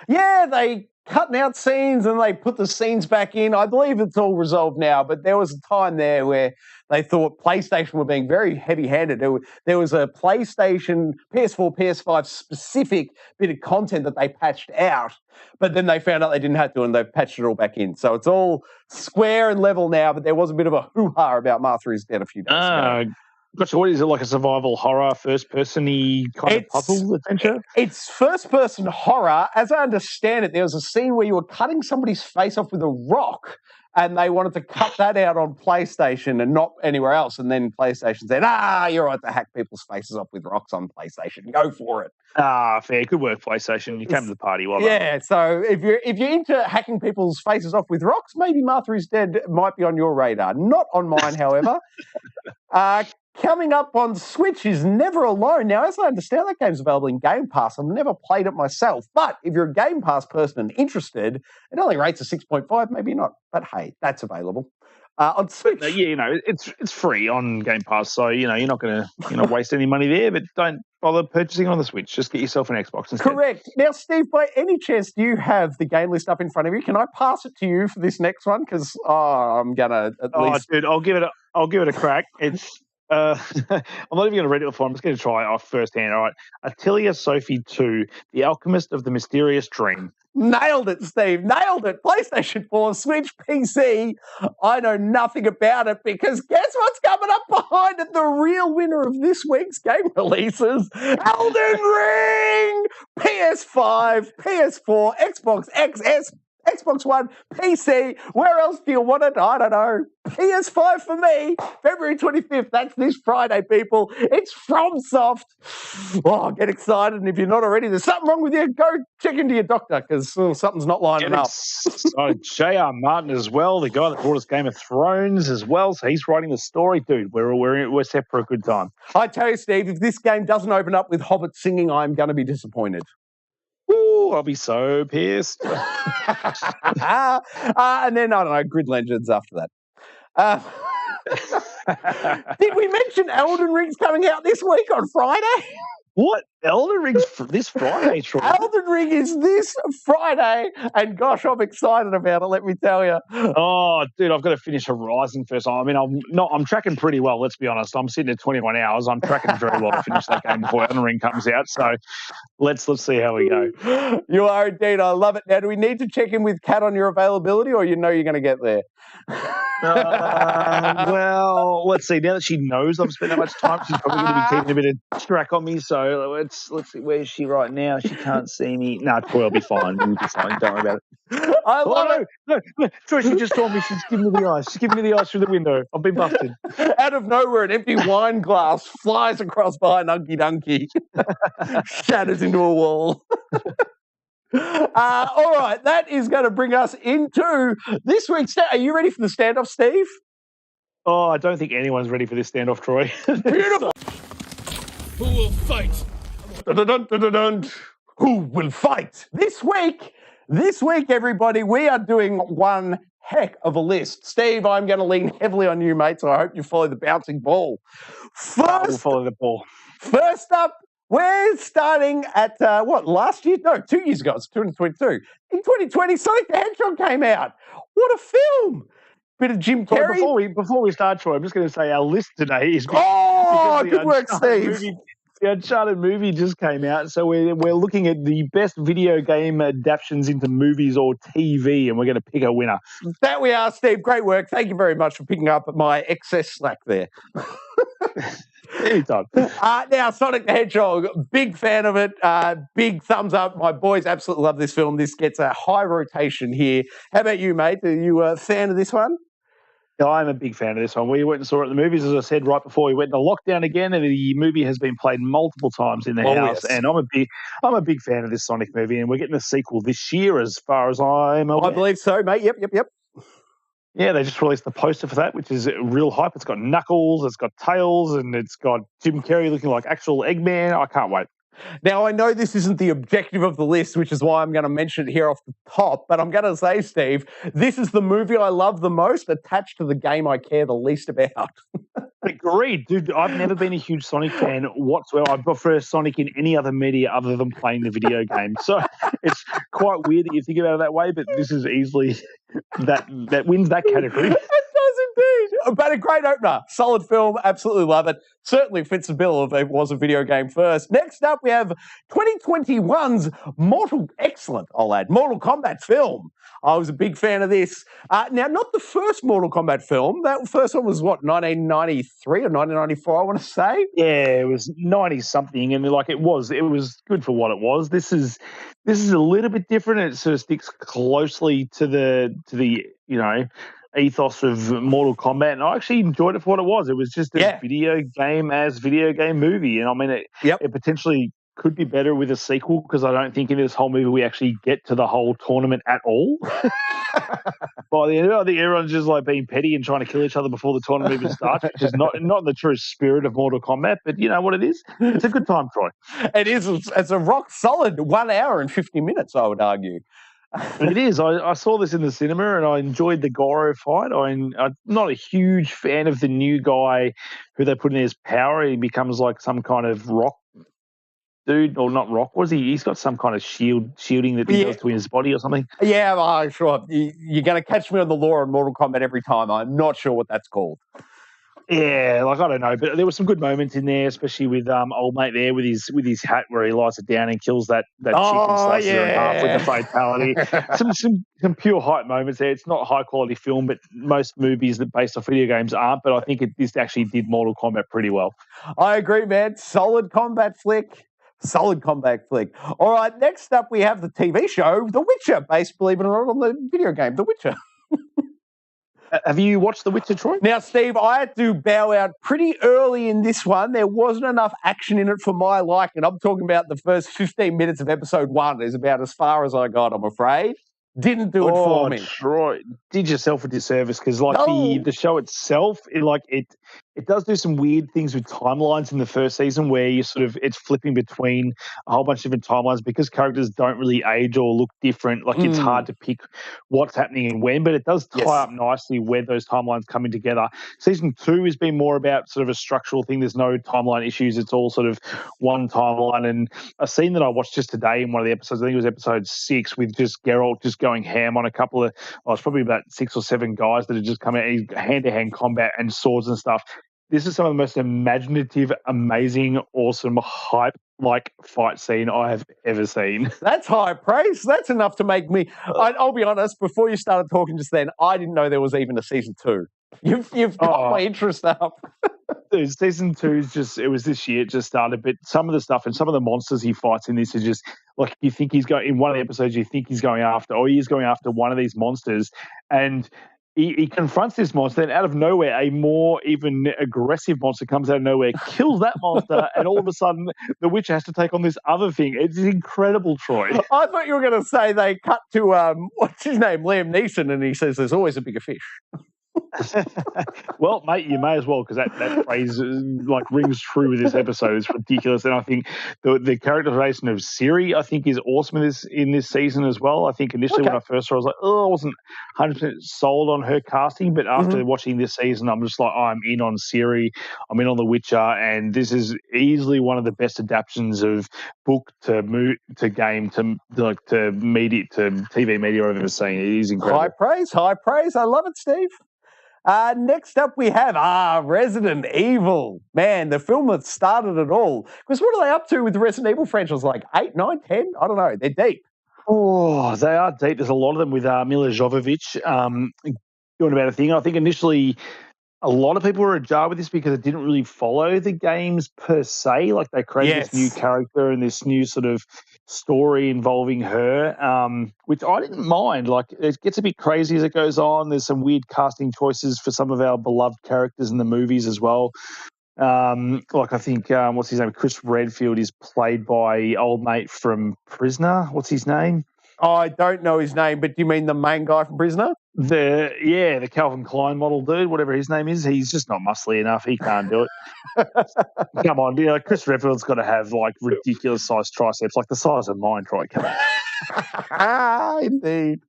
Speaker 1: They cutting out scenes and they put the scenes back in. I believe it's all resolved now, but there was a time there where they thought PlayStation were being very heavy-handed. There was a PlayStation, PS4, PS5 specific bit of content that they patched out, but then they found out they didn't have to and they've patched it all back in. So it's all square and level now, but there was a bit of a hoo-ha about Martha is Dead a few days ago.
Speaker 2: Gotcha. What is it, like a survival horror, first-person-y kind of puzzle adventure?
Speaker 1: It's first-person horror. As I understand it, there was a scene where you were cutting somebody's face off with a rock, and they wanted to cut that out on PlayStation and not anywhere else. And then PlayStation said, you're right to hack people's faces off with rocks on PlayStation. Go for it.
Speaker 2: Fair. Good work, PlayStation. You came to the party. Well
Speaker 1: done. So if you're into hacking people's faces off with rocks, maybe Martha is Dead might be on your radar. Not on mine, however. Coming up on Switch is Never Alone. Now, as I understand, that game's available in Game Pass. I've never played it myself. But if you're a Game Pass person and interested, it only rates a 6.5, maybe not. But hey, that's available. On Switch.
Speaker 2: It's free on Game Pass, so you're not going to waste any money there. But don't bother purchasing on the Switch. Just get yourself an Xbox instead.
Speaker 1: Correct. Now, Steve, by any chance, do you have the game list up in front of you? Can I pass it to you for this next one? Because I'm gonna at least.
Speaker 2: Dude, I'll give it a crack. It's. I'm not even going to read it before. I'm just going to try it off firsthand. All right. Atelier Sophie 2, The Alchemist of the Mysterious Dream.
Speaker 1: Nailed it, Steve. Nailed it. PlayStation 4, Switch, PC. I know nothing about it because guess what's coming up behind it? The real winner of this week's game releases. Elden Ring! PS5, PS4, Xbox XS, Xbox One, PC. Where else do you want it? I don't know. PS5 for me. February 25th. That's this Friday, people. It's FromSoft. Oh, get excited. And if you're not already, there's something wrong with you. Go check into your doctor because something's not lining up.
Speaker 2: J.R. Martin as well, the guy that brought us Game of Thrones as well. So he's writing the story, dude. We're set for a good time.
Speaker 1: I tell you, Steve, if this game doesn't open up with Hobbit singing, I'm going to be disappointed.
Speaker 2: Ooh, I'll be so pissed.
Speaker 1: And then, I don't know, Grid Legends after that. Did we mention Elden Ring's coming out this week on Friday?
Speaker 2: What? Elden Ring's this Friday, Troy?
Speaker 1: Elden Ring is this Friday, and gosh, I'm excited about it, let me tell you.
Speaker 2: Oh, dude, I've got to finish Horizon first. I mean, I'm tracking pretty well, let's be honest. I'm sitting at 21 hours. I'm tracking very well to finish that game before Elden Ring comes out, so let's see how we go.
Speaker 1: You are indeed. I love it. Now, do we need to check in with Kat on your availability, or you know you're going to get there?
Speaker 2: Well, let's see. Now that she knows I've spent that much time, she's probably going to be keeping a bit of track on me. So let's see. Where is she right now? She can't see me. No, Troy will be fine. We'll be fine. Don't worry about it.
Speaker 1: I love it.
Speaker 2: No. Troy, she just told me she's giving me the eyes. She's giving me the eyes through the window. I've been busted.
Speaker 1: Out of nowhere, an empty wine glass flies across behind Unky Dunky, shatters into a wall. All right, that is going to bring us into this week's. Are you ready for the standoff, Steve?
Speaker 2: Oh, I don't think anyone's ready for this standoff, Troy.
Speaker 1: Beautiful.
Speaker 3: Who will fight?
Speaker 1: Who will fight? This week, everybody, we are doing one heck of a list. Steve, I'm going to lean heavily on you, mate, so I hope you follow the bouncing ball.
Speaker 2: We'll follow the ball.
Speaker 1: First up, we're starting at, last year? No, 2 years ago. It's 2022. In 2020, Sonic the Hedgehog came out. What a film! Bit of Jim Carrey.
Speaker 2: Before we start, Troy, I'm just going to say our list today is...
Speaker 1: Oh, good work, Steve.
Speaker 2: The Uncharted movie just came out, so we're looking at the best video game adaptations into movies or TV, and we're going to pick a winner.
Speaker 1: That we are, Steve. Great work. Thank you very much for picking up my excess slack there.
Speaker 2: Anytime.
Speaker 1: Now, Sonic the Hedgehog, big fan of it. Big thumbs up. My boys absolutely love this film. This gets a high rotation here. How about you, mate? Are you a fan of this one?
Speaker 2: I'm a big fan of this one. We went and saw it at the movies, as I said, right before we went into lockdown again, and the movie has been played multiple times in the house. Yes. And I'm a big fan of this Sonic movie, and we're getting a sequel this year, as far as I'm aware.
Speaker 1: I believe so, mate. Yep.
Speaker 2: Yeah, they just released the poster for that, which is real hype. It's got Knuckles, it's got Tails, and it's got Jim Carrey looking like actual Eggman. I can't wait.
Speaker 1: Now, I know this isn't the objective of the list, which is why I'm going to mention it here off the top, but I'm going to say, Steve, this is the movie I love the most, attached to the game I care the least about.
Speaker 2: Agreed, dude. I've never been a huge Sonic fan whatsoever. I prefer Sonic in any other media other than playing the video game. So it's quite weird that you think about it that way, but this is easily that wins that category.
Speaker 1: It does indeed. But a great opener. Solid film. Absolutely love it. Certainly fits the bill if it was a video game first. Next up, we have 2021's Mortal Kombat film. I was a big fan of this. Now, not the first Mortal Kombat film. That first one was, 1993 or 1994, I want to say?
Speaker 2: Yeah, it was 90-something, and it was good for what it was. This is a little bit different. It sort of sticks closely to the ethos of Mortal Kombat, and I actually enjoyed it for what it was. It was just a video game movie, and I mean, it potentially could be better with a sequel, because I don't think in this whole movie we actually get to the whole tournament at all. By the end, I think everyone's just being petty and trying to kill each other before the tournament even starts, which is not the true spirit of Mortal Kombat. But you know what it is? It's a good time, Troy.
Speaker 1: It is. It's a rock solid 1 hour and 50 minutes, I would argue.
Speaker 2: It is. I saw this in the cinema and I enjoyed the Goro fight. I'm not a huge fan of the new guy who they put in as power. He becomes like some kind of rock dude, or not rock. Was he? He's got some kind of shielding that he does to his body or something.
Speaker 1: Yeah, well, sure. You're going to catch me on the lore in Mortal Kombat every time. I'm not sure what that's called.
Speaker 2: Yeah, I don't know, but there were some good moments in there, especially with old mate there with his hat where he lights it down and kills that chick and slices her in half with the fatality. some pure hype moments there. It's not a high quality film, but most movies that based off video games aren't. But I think this actually did Mortal Kombat pretty well.
Speaker 1: I agree, man. Solid combat flick. All right, next up we have the TV show The Witcher, based, believe it or not, on the video game The Witcher.
Speaker 2: Have you watched The Witcher, Troy?
Speaker 1: Now, Steve, I had to bow out pretty early in this one. There wasn't enough action in it for my liking. I'm talking about the first 15 minutes of episode 1 is about as far as I got, I'm afraid. Didn't do it for me.
Speaker 2: Troy, did yourself a disservice, because the show itself, it does do some weird things with timelines in the first season where it's flipping between a whole bunch of different timelines because characters don't really age or look different. It's hard to pick what's happening and when, but it does tie up nicely where those timelines coming together. Season 2 has been more about sort of a structural thing. There's no timeline issues. It's all sort of one timeline. And a scene that I watched just today in one of the episodes, I think it was episode 6, with just Geralt just going ham on a couple of, it's probably about 6 or 7 guys that had just come out in hand-to-hand combat and swords and stuff. This is some of the most imaginative, amazing, awesome, hype-like fight scene I have ever seen.
Speaker 1: That's high praise. That's enough to make me... I'll be honest, before you started talking just then, I didn't know there was even a season 2. You've got my interest up.
Speaker 2: Dude, season 2 it was this year, it just started, but some of the stuff and some of the monsters he fights in this are just, you think he's going, in one of the episodes, you think he's going after, or he is going after one of these monsters, and he confronts this monster, and out of nowhere, a more even aggressive monster comes out of nowhere, kills that monster, and all of a sudden, the Witcher has to take on this other thing. It's incredible, Troy.
Speaker 1: I thought you were going to say they cut to, what's his name, Liam Neeson, and he says there's always a bigger fish.
Speaker 2: Well, mate, you may as well, because that phrase rings true with this episode. It's ridiculous, and I think the characterization of Ciri, I think, is awesome in this season as well. I think initially when I first saw her, I was like, I wasn't 100% sold on her casting, but after watching this season, I'm just like, I'm in on Ciri, I'm in on The Witcher, and this is easily one of the best adaptations of book to game to media to TV media I've ever seen. It is incredible.
Speaker 1: High praise. I love it, Steve. Next up, we have Resident Evil. Man, the film that started it all. Because what are they up to with the Resident Evil franchise? Like 8, 9, 10? I don't know. They're deep.
Speaker 2: Oh, they are deep. There's a lot of them with Mila Jovovich doing about a thing. I think initially a lot of people were ajar with this because it didn't really follow the games per se. Like they created this new character and this new sort of story involving her, which I didn't mind. Like it gets a bit crazy as it goes on. There's some weird casting choices for some of our beloved characters in the movies as well. Like I think what's his name? Chris Redfield is played by old mate from Prisoner. What's his name?
Speaker 1: I don't know his name, but do you mean the main guy from Prisoner?
Speaker 2: The Calvin Klein model dude, whatever his name is. He's just not muscly enough. He can't do it. Come on, Chris Redfield's got to have like ridiculous sized triceps, like the size of mine. Try, come on.
Speaker 1: Indeed.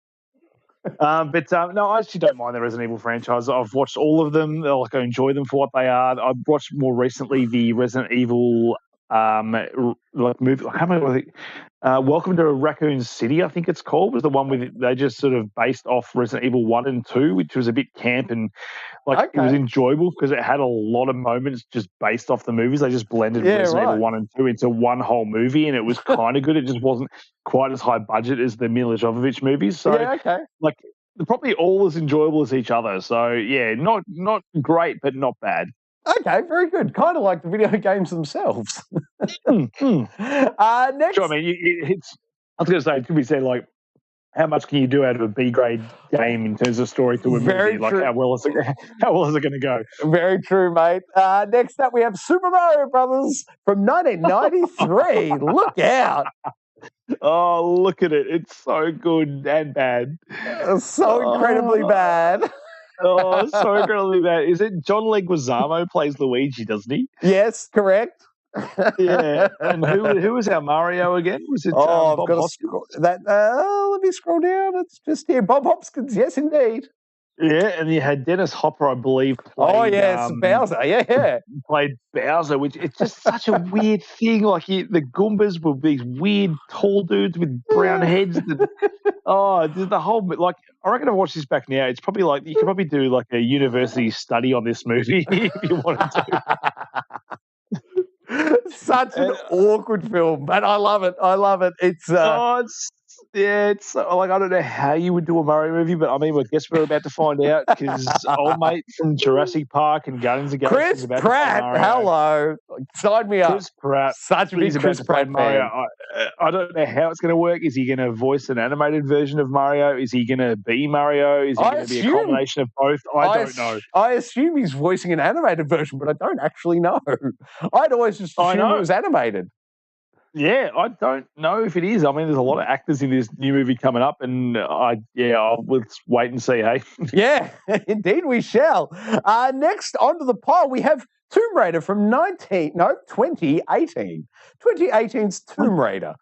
Speaker 2: No, I actually don't mind the Resident Evil franchise. I've watched all of them. Like I enjoy them for what they are. I've watched more recently the Resident Evil movie. How many? Welcome to Raccoon City, I think it's called, was the one with they just sort of based off Resident Evil 1 and 2, which was a bit camp and it was enjoyable because it had a lot of moments just based off the movies. They just blended Resident Evil 1 and 2 into one whole movie, and it was kind of good. It just wasn't quite as high budget as the Mila Jovovich movies. So, they're probably all as enjoyable as each other. So, yeah, not great, but not bad.
Speaker 1: Okay, very good. Kind of like the video games themselves. Next,
Speaker 2: sure, I mean, I was going to say, it could be said, like, how much can you do out of a B grade game in terms of story to a movie? Like, how well is it going to go?
Speaker 1: Very true, mate. Next up, we have Super Mario Brothers from 1993. Look out!
Speaker 2: Oh, look at it! It's so good and bad.
Speaker 1: So incredibly bad.
Speaker 2: Oh, so incredibly bad. Is it John Leguizamo plays Luigi, doesn't he?
Speaker 1: Yes, correct.
Speaker 2: Yeah. And who was our Mario again? Was it
Speaker 1: I've
Speaker 2: Bob
Speaker 1: got
Speaker 2: Hoskins?
Speaker 1: Let me scroll down. It's just here. Bob Hoskins, yes, indeed.
Speaker 2: Yeah, and you had Dennis Hopper, I believe, played,
Speaker 1: Bowser, yeah.
Speaker 2: Played Bowser, which it's just such a weird thing. Like the Goombas were these weird tall dudes with brown heads. The whole, like, I reckon if I watch this back now, it's probably like, you could probably do like a university study on this movie if you wanted
Speaker 1: to. Such an awkward film, but I love it. It's
Speaker 2: it's like, I don't know how you would do a Mario movie, but I mean, I guess we're about to find out because old mate from Jurassic Park and Guardians of the Galaxy
Speaker 1: Chris Pratt, hello, sign me up.
Speaker 2: Chris Pratt,
Speaker 1: such a big Chris Pratt
Speaker 2: Mario. I don't know how it's going to work. Is he going to voice an animated version of Mario? Is he going to be Mario? Is he going to be a combination of both? I don't know.
Speaker 1: I assume he's voicing an animated version, but I don't actually know. I'd always just assume it was animated.
Speaker 2: Yeah, I don't know if it is. I mean, there's a lot of actors in this new movie coming up, and let's wait and see, hey?
Speaker 1: Yeah, indeed we shall. Next, onto the pile, we have Tomb Raider from 2018. 2018's Tomb Raider.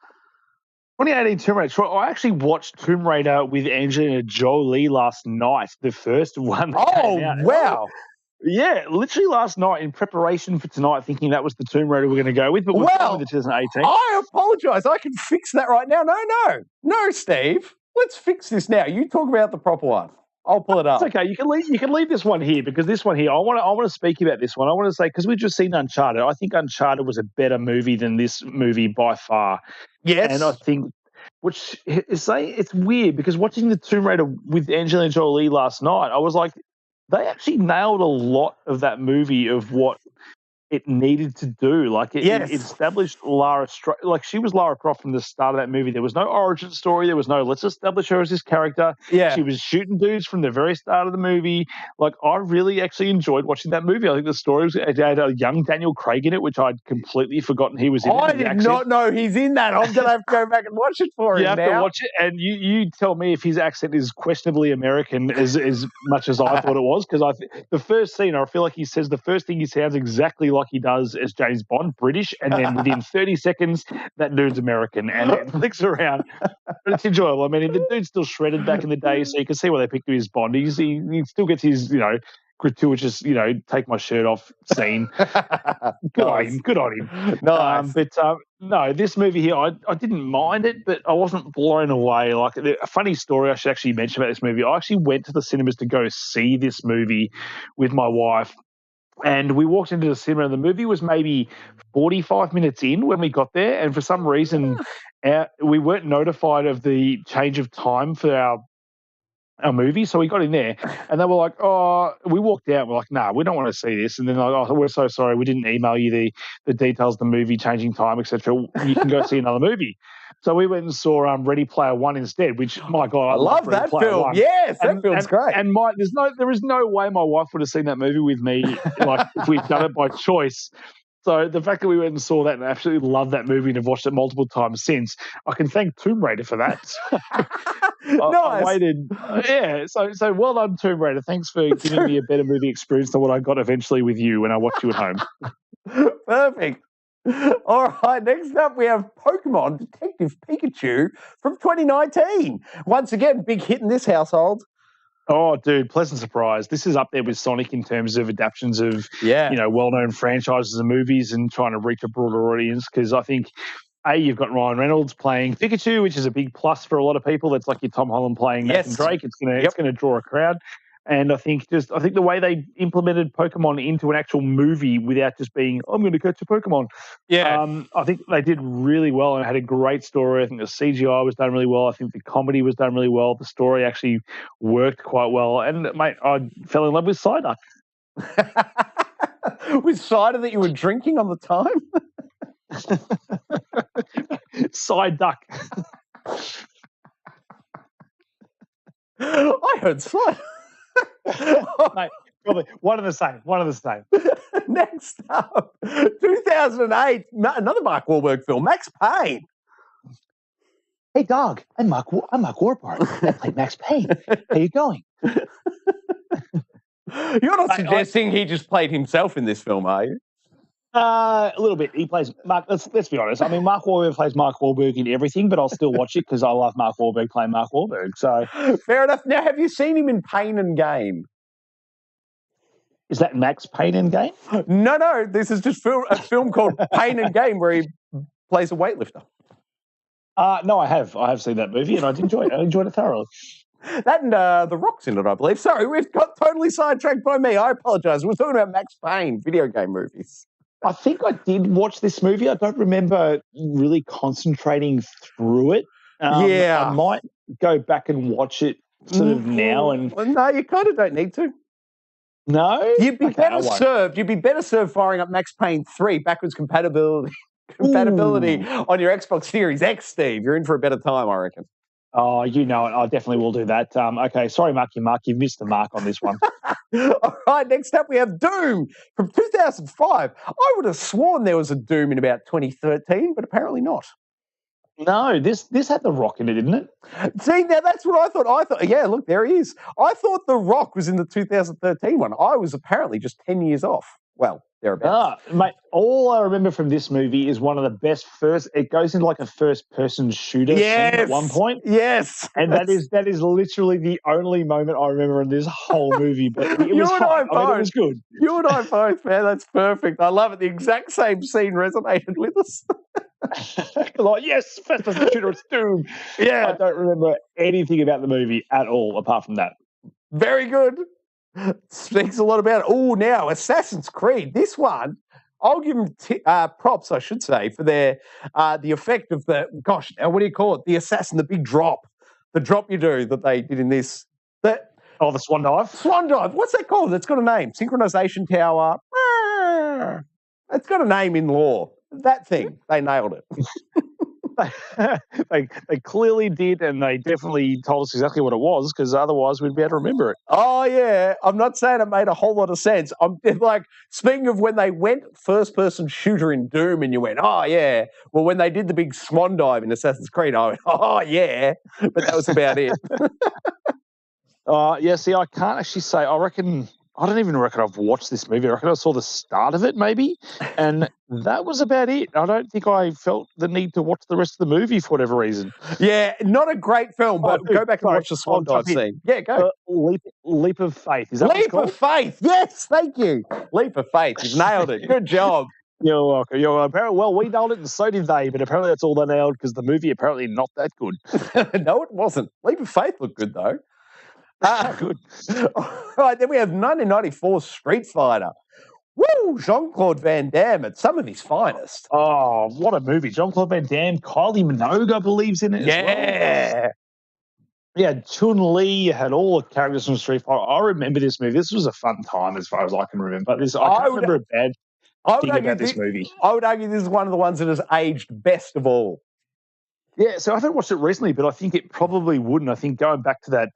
Speaker 2: 2018 Tomb Raider. I actually watched Tomb Raider with Angelina Jolie last night, the first one.
Speaker 1: Oh, wow.
Speaker 2: Yeah, literally last night in preparation for tonight, thinking that was the Tomb Raider we're going to go with, but we're going with the 2018.
Speaker 1: I apologise. I can fix that right now. No, Steve. Let's fix this now. You talk about the proper one. I'll pull it up.
Speaker 2: It's okay. You can leave this one here because this one here, I want to speak about this one. I want to say, because we've just seen Uncharted. I think Uncharted was a better movie than this movie by far.
Speaker 1: Yes,
Speaker 2: and I think. Which is saying it's weird because watching the Tomb Raider with Angelina Jolie last night, I was like, they actually nailed a lot of that movie of what it needed to do. Like it established like she was Lara Croft from the start of that movie. There was no origin story. There was no let's establish her as this character.
Speaker 1: Yeah,
Speaker 2: she was shooting dudes from the very start of the movie. Like I really actually enjoyed watching that movie. I think the story it had a young Daniel Craig in it, which I'd completely forgotten he was in.
Speaker 1: I did not know he's in that. I'm gonna have to go back and watch it for him.
Speaker 2: You have to watch it, and you tell me if his accent is questionably American as much as I thought it was. Because the first scene, I feel like he says the first thing he sounds exactly like he does as James Bond, British, and then within 30 seconds, that dude's American, and it flicks around. But it's enjoyable. I mean, the dude's still shredded back in the day, so you can see why they picked his Bond. He still gets his, gratuitous, take my shirt off scene. Good on him.
Speaker 1: Nice.
Speaker 2: No, this movie here, I didn't mind it, but I wasn't blown away. Like, a funny story I should actually mention about this movie. I actually went to the cinemas to go see this movie with my wife. And we walked into the cinema, and the movie was maybe 45 minutes in when we got there. And for some reason, we weren't notified of the change of time for our movie. So we got in there, and they were like, "Oh," we walked out. We're like, "Nah, we don't want to see this." And then like, "Oh, we're so sorry, we didn't email you the details of the movie, changing time, etc. You can go see another movie." So we went and saw Ready Player One instead. Which, my God,
Speaker 1: I love
Speaker 2: Ready
Speaker 1: that
Speaker 2: Player
Speaker 1: film.
Speaker 2: One.
Speaker 1: Yes, that film's great.
Speaker 2: And there is no way my wife would have seen that movie with me, like if we'd done it by choice. So the fact that we went and saw that and absolutely loved that movie and have watched it multiple times since, I can thank Tomb Raider for that.
Speaker 1: Nice.
Speaker 2: I waited. Yeah, so well done, Tomb Raider. Thanks for giving me a better movie experience than what I got eventually with you when I watched you at home.
Speaker 1: Perfect. All right, next up we have Pokemon Detective Pikachu from 2019. Once again, big hit in this household.
Speaker 2: Oh, dude, pleasant surprise. This is up there with Sonic in terms of adaptions of well-known franchises and movies and trying to reach a broader audience, because I think, you've got Ryan Reynolds playing Pikachu, which is a big plus for a lot of people. That's like your Tom Holland playing Nathan Drake. It's gonna draw a crowd. And I think the way they implemented Pokemon into an actual movie without just being, I'm going to catch a Pokemon.
Speaker 1: Yeah.
Speaker 2: I think they did really well and had a great story. I think the CGI was done really well. I think the comedy was done really well. The story actually worked quite well. And, mate, I fell in love with Psyduck.
Speaker 1: With cider that you were drinking on the time?
Speaker 2: Psyduck.
Speaker 1: I heard cider.
Speaker 2: Mate, probably one of the same.
Speaker 1: Next up, 2008, another Mark Wahlberg film, Max Payne.
Speaker 2: Hey, dog, I'm Mark Wahlberg. I played Max Payne. How you going?
Speaker 1: You're not suggesting he just played himself in this film, are you?
Speaker 2: A little bit. He plays Mark. Let's be honest. I mean, Mark Wahlberg plays Mark Wahlberg in everything, but I'll still watch it because I love Mark Wahlberg playing Mark Wahlberg. So
Speaker 1: fair enough. Now, have you seen him in Pain and Gain?
Speaker 2: Is that Max Payne and Gain?
Speaker 1: No. This is just a film called Pain and Gain where he plays a weightlifter.
Speaker 2: No, I have. I have seen that movie and I enjoyed it. I enjoyed it thoroughly.
Speaker 1: That and The Rock's in it, I believe. Sorry, we've got totally sidetracked by me. I apologise. We're talking about Max Payne video game movies.
Speaker 2: I think I did watch this movie. I don't remember really concentrating through it. I might go back and watch it sort of now. And
Speaker 1: no, you kind of don't need to.
Speaker 2: No,
Speaker 1: you'd be better served. You'd be better served firing up Max Payne 3 backwards compatibility on your Xbox Series X, Steve. You're in for a better time, I reckon.
Speaker 2: Oh, you know it. I definitely will do that. Okay, sorry, Mark. You've missed the mark on this one.
Speaker 1: All right, next up we have Doom from 2005. I would have sworn there was a Doom in about 2013, but apparently not.
Speaker 2: No, this had The Rock in it, didn't it?
Speaker 1: See, now that's what I thought. Yeah, look, there he is. I thought The Rock was in the 2013 one. I was apparently just 10 years off. Well, thereabouts.
Speaker 2: Mate, all I remember from this movie is one of the best it goes into like a first-person shooter scene at one point.
Speaker 1: Yes.
Speaker 2: And that is literally the only moment I remember in this whole movie. But it was fine. I mean, it was good.
Speaker 1: You and I both, man. That's perfect. I love it. The exact same scene resonated with us.
Speaker 2: Like, yes, first-person shooter, it's Doom.
Speaker 1: Yeah.
Speaker 2: I don't remember anything about the movie at all apart from that.
Speaker 1: Very good. Speaks a lot about it. Oh, now Assassin's Creed. This one, I'll give them props, I should say, for their the effect of what do you call it? The assassin, the big drop, the drop you do that they did in this.
Speaker 2: The swan dive.
Speaker 1: Swan dive. What's that called? It's got a name. Synchronization tower. It's got a name in law. That thing. They nailed it.
Speaker 2: They clearly did, and they definitely told us exactly what it was, because otherwise we'd be able to remember it.
Speaker 1: Oh, yeah. I'm not saying it made a whole lot of sense. I'm like, speaking of when they went first-person shooter in Doom, and you went, oh, yeah. Well, when they did the big swan dive in Assassin's Creed, I went, oh, yeah. But that was about it.
Speaker 2: Yeah, see, I can't actually say. I don't even reckon I've watched this movie. I reckon I saw the start of it, maybe, and that was about it. I don't think I felt the need to watch the rest of the movie for whatever reason.
Speaker 1: Yeah, not a great film, but go back and watch the swan dive scene. Yeah, go.
Speaker 2: Leap of Faith. Is that
Speaker 1: Leap of Faith? Yes, thank you. Leap of Faith. You've nailed it. Good job.
Speaker 2: You're welcome. Apparently, well, we nailed it, and so did they. But apparently, that's all they nailed because the movie apparently not that good.
Speaker 1: No, it wasn't. Leap of Faith looked good though.
Speaker 2: Good.
Speaker 1: All right, then we have 1994 Street Fighter. Woo! Jean-Claude Van Damme at some of his finest.
Speaker 2: Oh, what a movie! Jean-Claude Van Damme, Kylie Minogue believes in it as well.
Speaker 1: Yeah.
Speaker 2: Yeah, Chun-Li had all the characters from Street Fighter. I remember this movie. This was a fun time as far as I can remember. I can't remember a bad thing about this movie.
Speaker 1: I would argue this is one of the ones that has aged best of all.
Speaker 2: Yeah, so I haven't watched it recently, but I think it probably wouldn't. I think going back to that,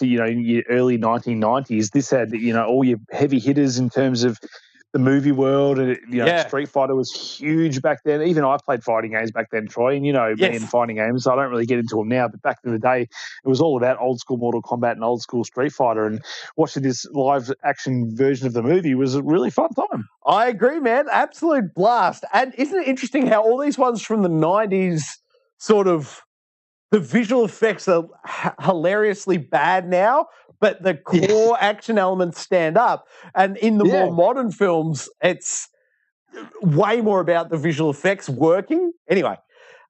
Speaker 2: in your early 1990s, this had, all your heavy hitters in terms of the movie world. And, Street Fighter was huge back then. Even I played fighting games back then, Troy. And, me and fighting games, I don't really get into them now. But back in the day, it was all about old school Mortal Kombat and old school Street Fighter. And watching this live action version of the movie was a really fun time.
Speaker 1: I agree, man. Absolute blast. And isn't it interesting how all these ones from the 90s sort of the visual effects are hilariously bad now, but the core action elements stand up. And in the more modern films, it's way more about the visual effects working. Anyway.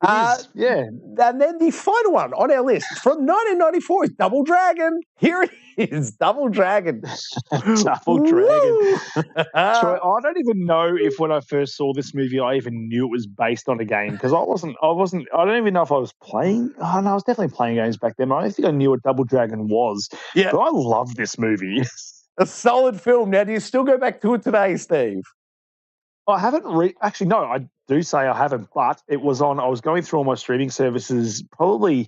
Speaker 1: And then the final one on our list from 1994 is Double Dragon. Here it is, Double Dragon.
Speaker 2: Double Dragon. Troy, I don't even know if when I first saw this movie, I even knew it was based on a game because I don't even know if I was playing. Oh, no, I was definitely playing games back then. I don't think I knew what Double Dragon was. Yeah. But I love this movie.
Speaker 1: A solid film. Now, do you still go back to it today, Steve?
Speaker 2: I haven't actually, no, I do say I haven't, but it was I was going through all my streaming services probably, I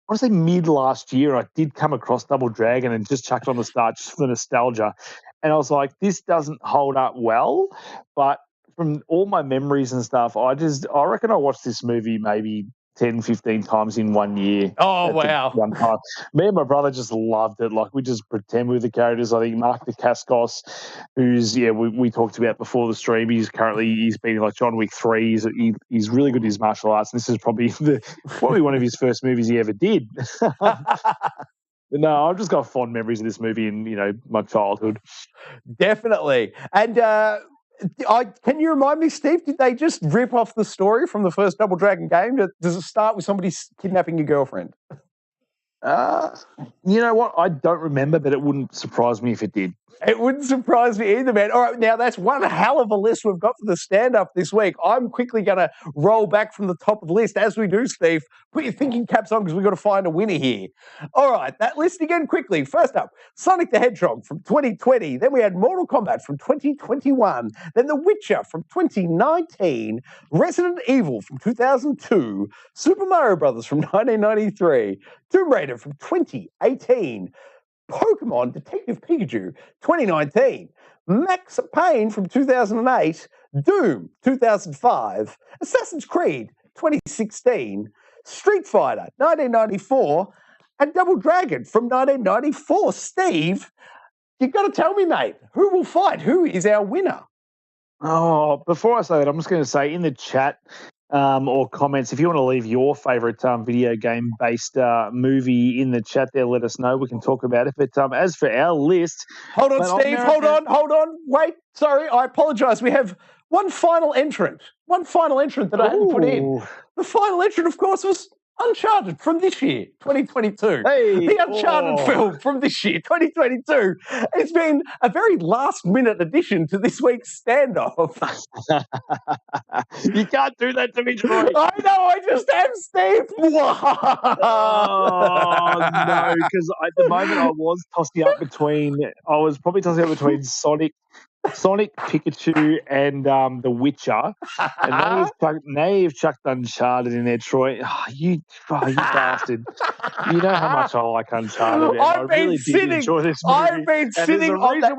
Speaker 2: want to say mid last year. I did come across Double Dragon and just chucked on the start just for nostalgia. And I was like, this doesn't hold up well, but from all my memories and stuff, I reckon I watched this movie maybe 10, 15 times in 1 year.
Speaker 1: Oh, wow.
Speaker 2: One time. Me and my brother just loved it. Like, we just pretend with the characters. I think Mark Dacascos, who's, we talked about before the stream, he's been in like John Wick 3. He's really good at his martial arts, and this is probably one of his first movies he ever did. But no, I've just got fond memories of this movie in, my childhood.
Speaker 1: Definitely. And can you remind me, Steve, did they just rip off the story from the first Double Dragon game? Does it start with somebody kidnapping your girlfriend?
Speaker 2: You know what? I don't remember, but it wouldn't surprise me if it did.
Speaker 1: It wouldn't surprise me either, man. All right, now that's one hell of a list we've got for the stand-up this week. I'm quickly going to roll back from the top of the list. As we do, Steve, put your thinking caps on because we've got to find a winner here. All right, that list again quickly. First up, Sonic the Hedgehog from 2020. Then we had Mortal Kombat from 2021. Then The Witcher from 2019. Resident Evil from 2002. Super Mario Brothers from 1993. Tomb Raider from 2018. Pokemon Detective Pikachu 2019, Max Payne from 2008, Doom 2005, Assassin's Creed 2016, Street Fighter 1994, and Double Dragon from 1994. Steve, you've got to tell me, mate, who will fight? Who is our winner?
Speaker 2: Oh, before I say that, I'm just going to say in the chat or comments, if you want to leave your favourite video game-based movie in the chat there, let us know. We can talk about it. But as for our list...
Speaker 1: Hold on, Steve. Hold on. Wait. Sorry, I apologise. We have one final entrant that I hadn't put in. The final entrant, of course, was Uncharted from this year, 2022.
Speaker 2: Hey,
Speaker 1: the Uncharted film from this year, 2022. It's been a very last-minute addition to this week's standoff.
Speaker 2: You can't do that to me, Troy.
Speaker 1: I know, I just am, Steve.
Speaker 2: Oh, no, because at the moment I was probably tossing up between Sonic, Pikachu, and The Witcher. And now you've chucked Uncharted in there, Troy. Oh, you bastard. You know how much I like Uncharted. I really did enjoy this movie.
Speaker 1: I've been sitting on that.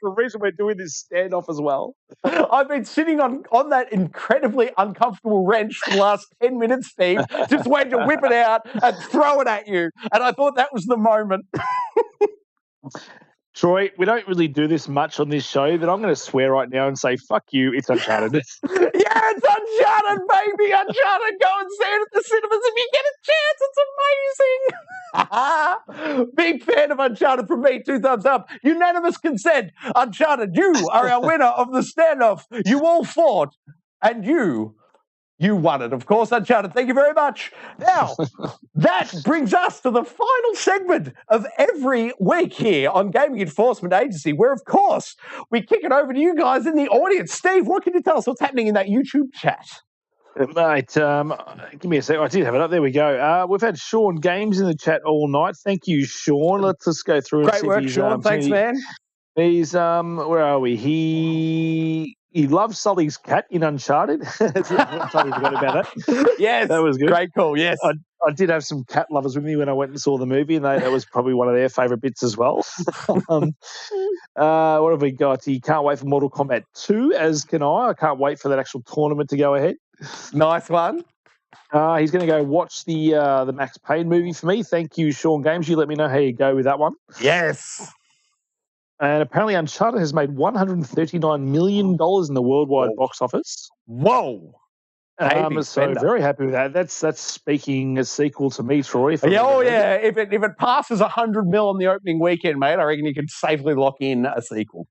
Speaker 2: The reason we're doing this standoff as well.
Speaker 1: I've been sitting on that incredibly uncomfortable wrench for the last 10 minutes, Steve, just waiting to whip it out and throw it at you. And I thought that was the moment.
Speaker 2: Troy, we don't really do this much on this show, but I'm going to swear right now and say, fuck you, it's Uncharted.
Speaker 1: Yeah, it's Uncharted, baby! Uncharted! Go and see it at the cinemas if you get a chance! It's amazing! Big fan of Uncharted from me, 2 thumbs up. Unanimous consent. Uncharted, you are our winner of the standoff. You all fought, and you won it, of course, Uncharted. Thank you very much. Now, that brings us to the final segment of every week here on Gaming Enforcement Agency, where, of course, we kick it over to you guys in the audience. Steve, what can you tell us what's happening in that YouTube chat?
Speaker 2: Mate, give me a sec. I did have it up. There we go. We've had Sean Games in the chat all night. Thank you, Sean. Let's just go through.
Speaker 1: Great work, Sean. Thanks, man.
Speaker 2: He's where are we? He loves Sully's cat in Uncharted. Totally forgot about that.
Speaker 1: Yes,
Speaker 2: that was good.
Speaker 1: Great call. Yes,
Speaker 2: I did have some cat lovers with me when I went and saw the movie, and that was probably one of their favourite bits as well. What have we got? He can't wait for Mortal Kombat 2, as can I. I can't wait for that actual tournament to go ahead.
Speaker 1: Nice one.
Speaker 2: He's going to go watch the Max Payne movie for me. Thank you, Sean Games. You let me know how you go with that one.
Speaker 1: Yes.
Speaker 2: And apparently Uncharted has made $139 million in the worldwide box office.
Speaker 1: Whoa.
Speaker 2: So very happy with that. That's speaking a sequel to me, Troy.
Speaker 1: Yeah, If it passes 100 mil on the opening weekend, mate, I reckon you could safely lock in a sequel.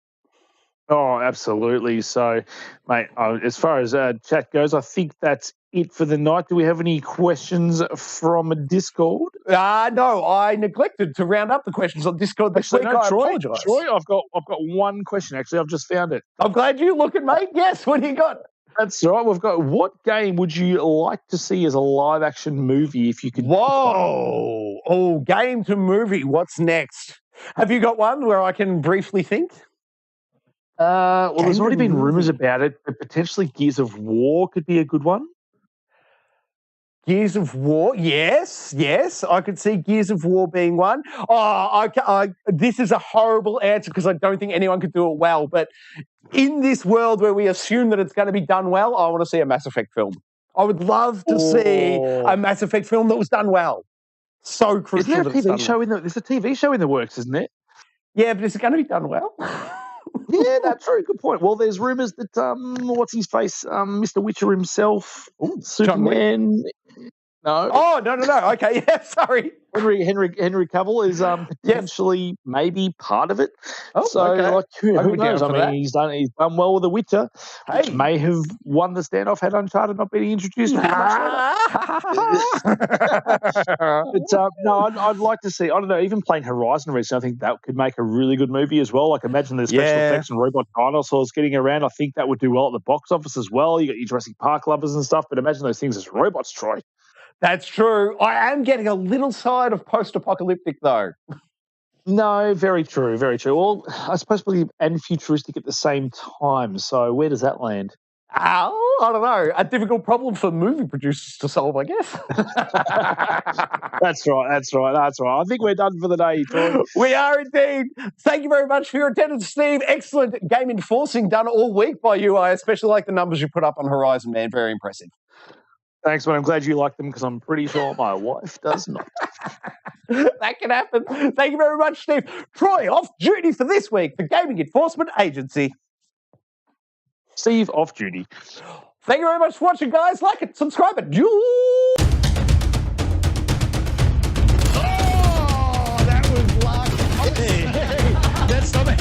Speaker 2: Oh, absolutely. So, mate, as far as chat goes, I think that's it for the night. Do we have any questions from Discord?
Speaker 1: No, I neglected to round up the questions on Discord this week. I apologise.
Speaker 2: Troy, I've got one question, actually. I've just found it.
Speaker 1: I'm glad you're looking, mate. Yes, what do you got?
Speaker 2: That's right. We've got, what game would you like to see as a live-action movie if you could...
Speaker 1: Whoa! Oh, game to movie. What's next? Have you got one where I can briefly think?
Speaker 2: Well, there's already been rumours about it, but potentially Gears of War could be a good one.
Speaker 1: Gears of War, yes, I could see Gears of War being one. This is a horrible answer because I don't think anyone could do it well, but in this world where we assume that it's going to be done well, I want to see a Mass Effect film. I would love to see a Mass Effect film that was done well. So crucial.
Speaker 2: Isn't there a TV show there's a TV show in the works, isn't it?
Speaker 1: Yeah, but is it going to be done well?
Speaker 2: Yeah, that's true. Good point. Well, there's rumours that what's his face, Mr. Witcher himself, Superman. No.
Speaker 1: Oh, no. Okay, yeah, sorry.
Speaker 2: Henry Cavill is potentially maybe part of it.
Speaker 1: Oh,
Speaker 2: so,
Speaker 1: okay.
Speaker 2: who knows? I mean, he's done well with The Witcher, which may have won the standoff had Uncharted not been introduced. But no, I'd like to see. I don't know. Even playing Horizon recently, I think that could make a really good movie as well. Like, imagine the special effects and robot dinosaurs getting around. I think that would do well at the box office as well. You got your Jurassic Park lovers and stuff, but imagine those things as robots, Troy.
Speaker 1: That's true. I am getting a little side of post-apocalyptic, though.
Speaker 2: No, very true, very true. Well, I suppose and futuristic at the same time. So where does that land?
Speaker 1: I don't know. A difficult problem for movie producers to solve, I guess.
Speaker 2: That's right. I think we're done for the day, Troy.
Speaker 1: We are indeed. Thank you very much for your attendance, Steve. Excellent game enforcing done all week by you. I especially like the numbers you put up on Horizon, man. Very impressive.
Speaker 2: Thanks, man. I'm glad you like them because I'm pretty sure my wife does not.
Speaker 1: That can happen. Thank you very much, Steve. Troy, off duty for this week for Gaming Enforcement Agency.
Speaker 2: Steve, off duty.
Speaker 1: Thank you very much for watching, guys. Like it, subscribe it. Oh, that was luck. Hey, that's not it.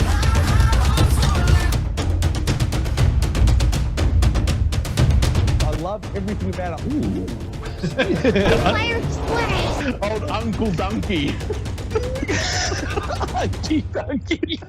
Speaker 1: Love everything about it. Ooh. Old Uncle Donkey.
Speaker 2: Donkey.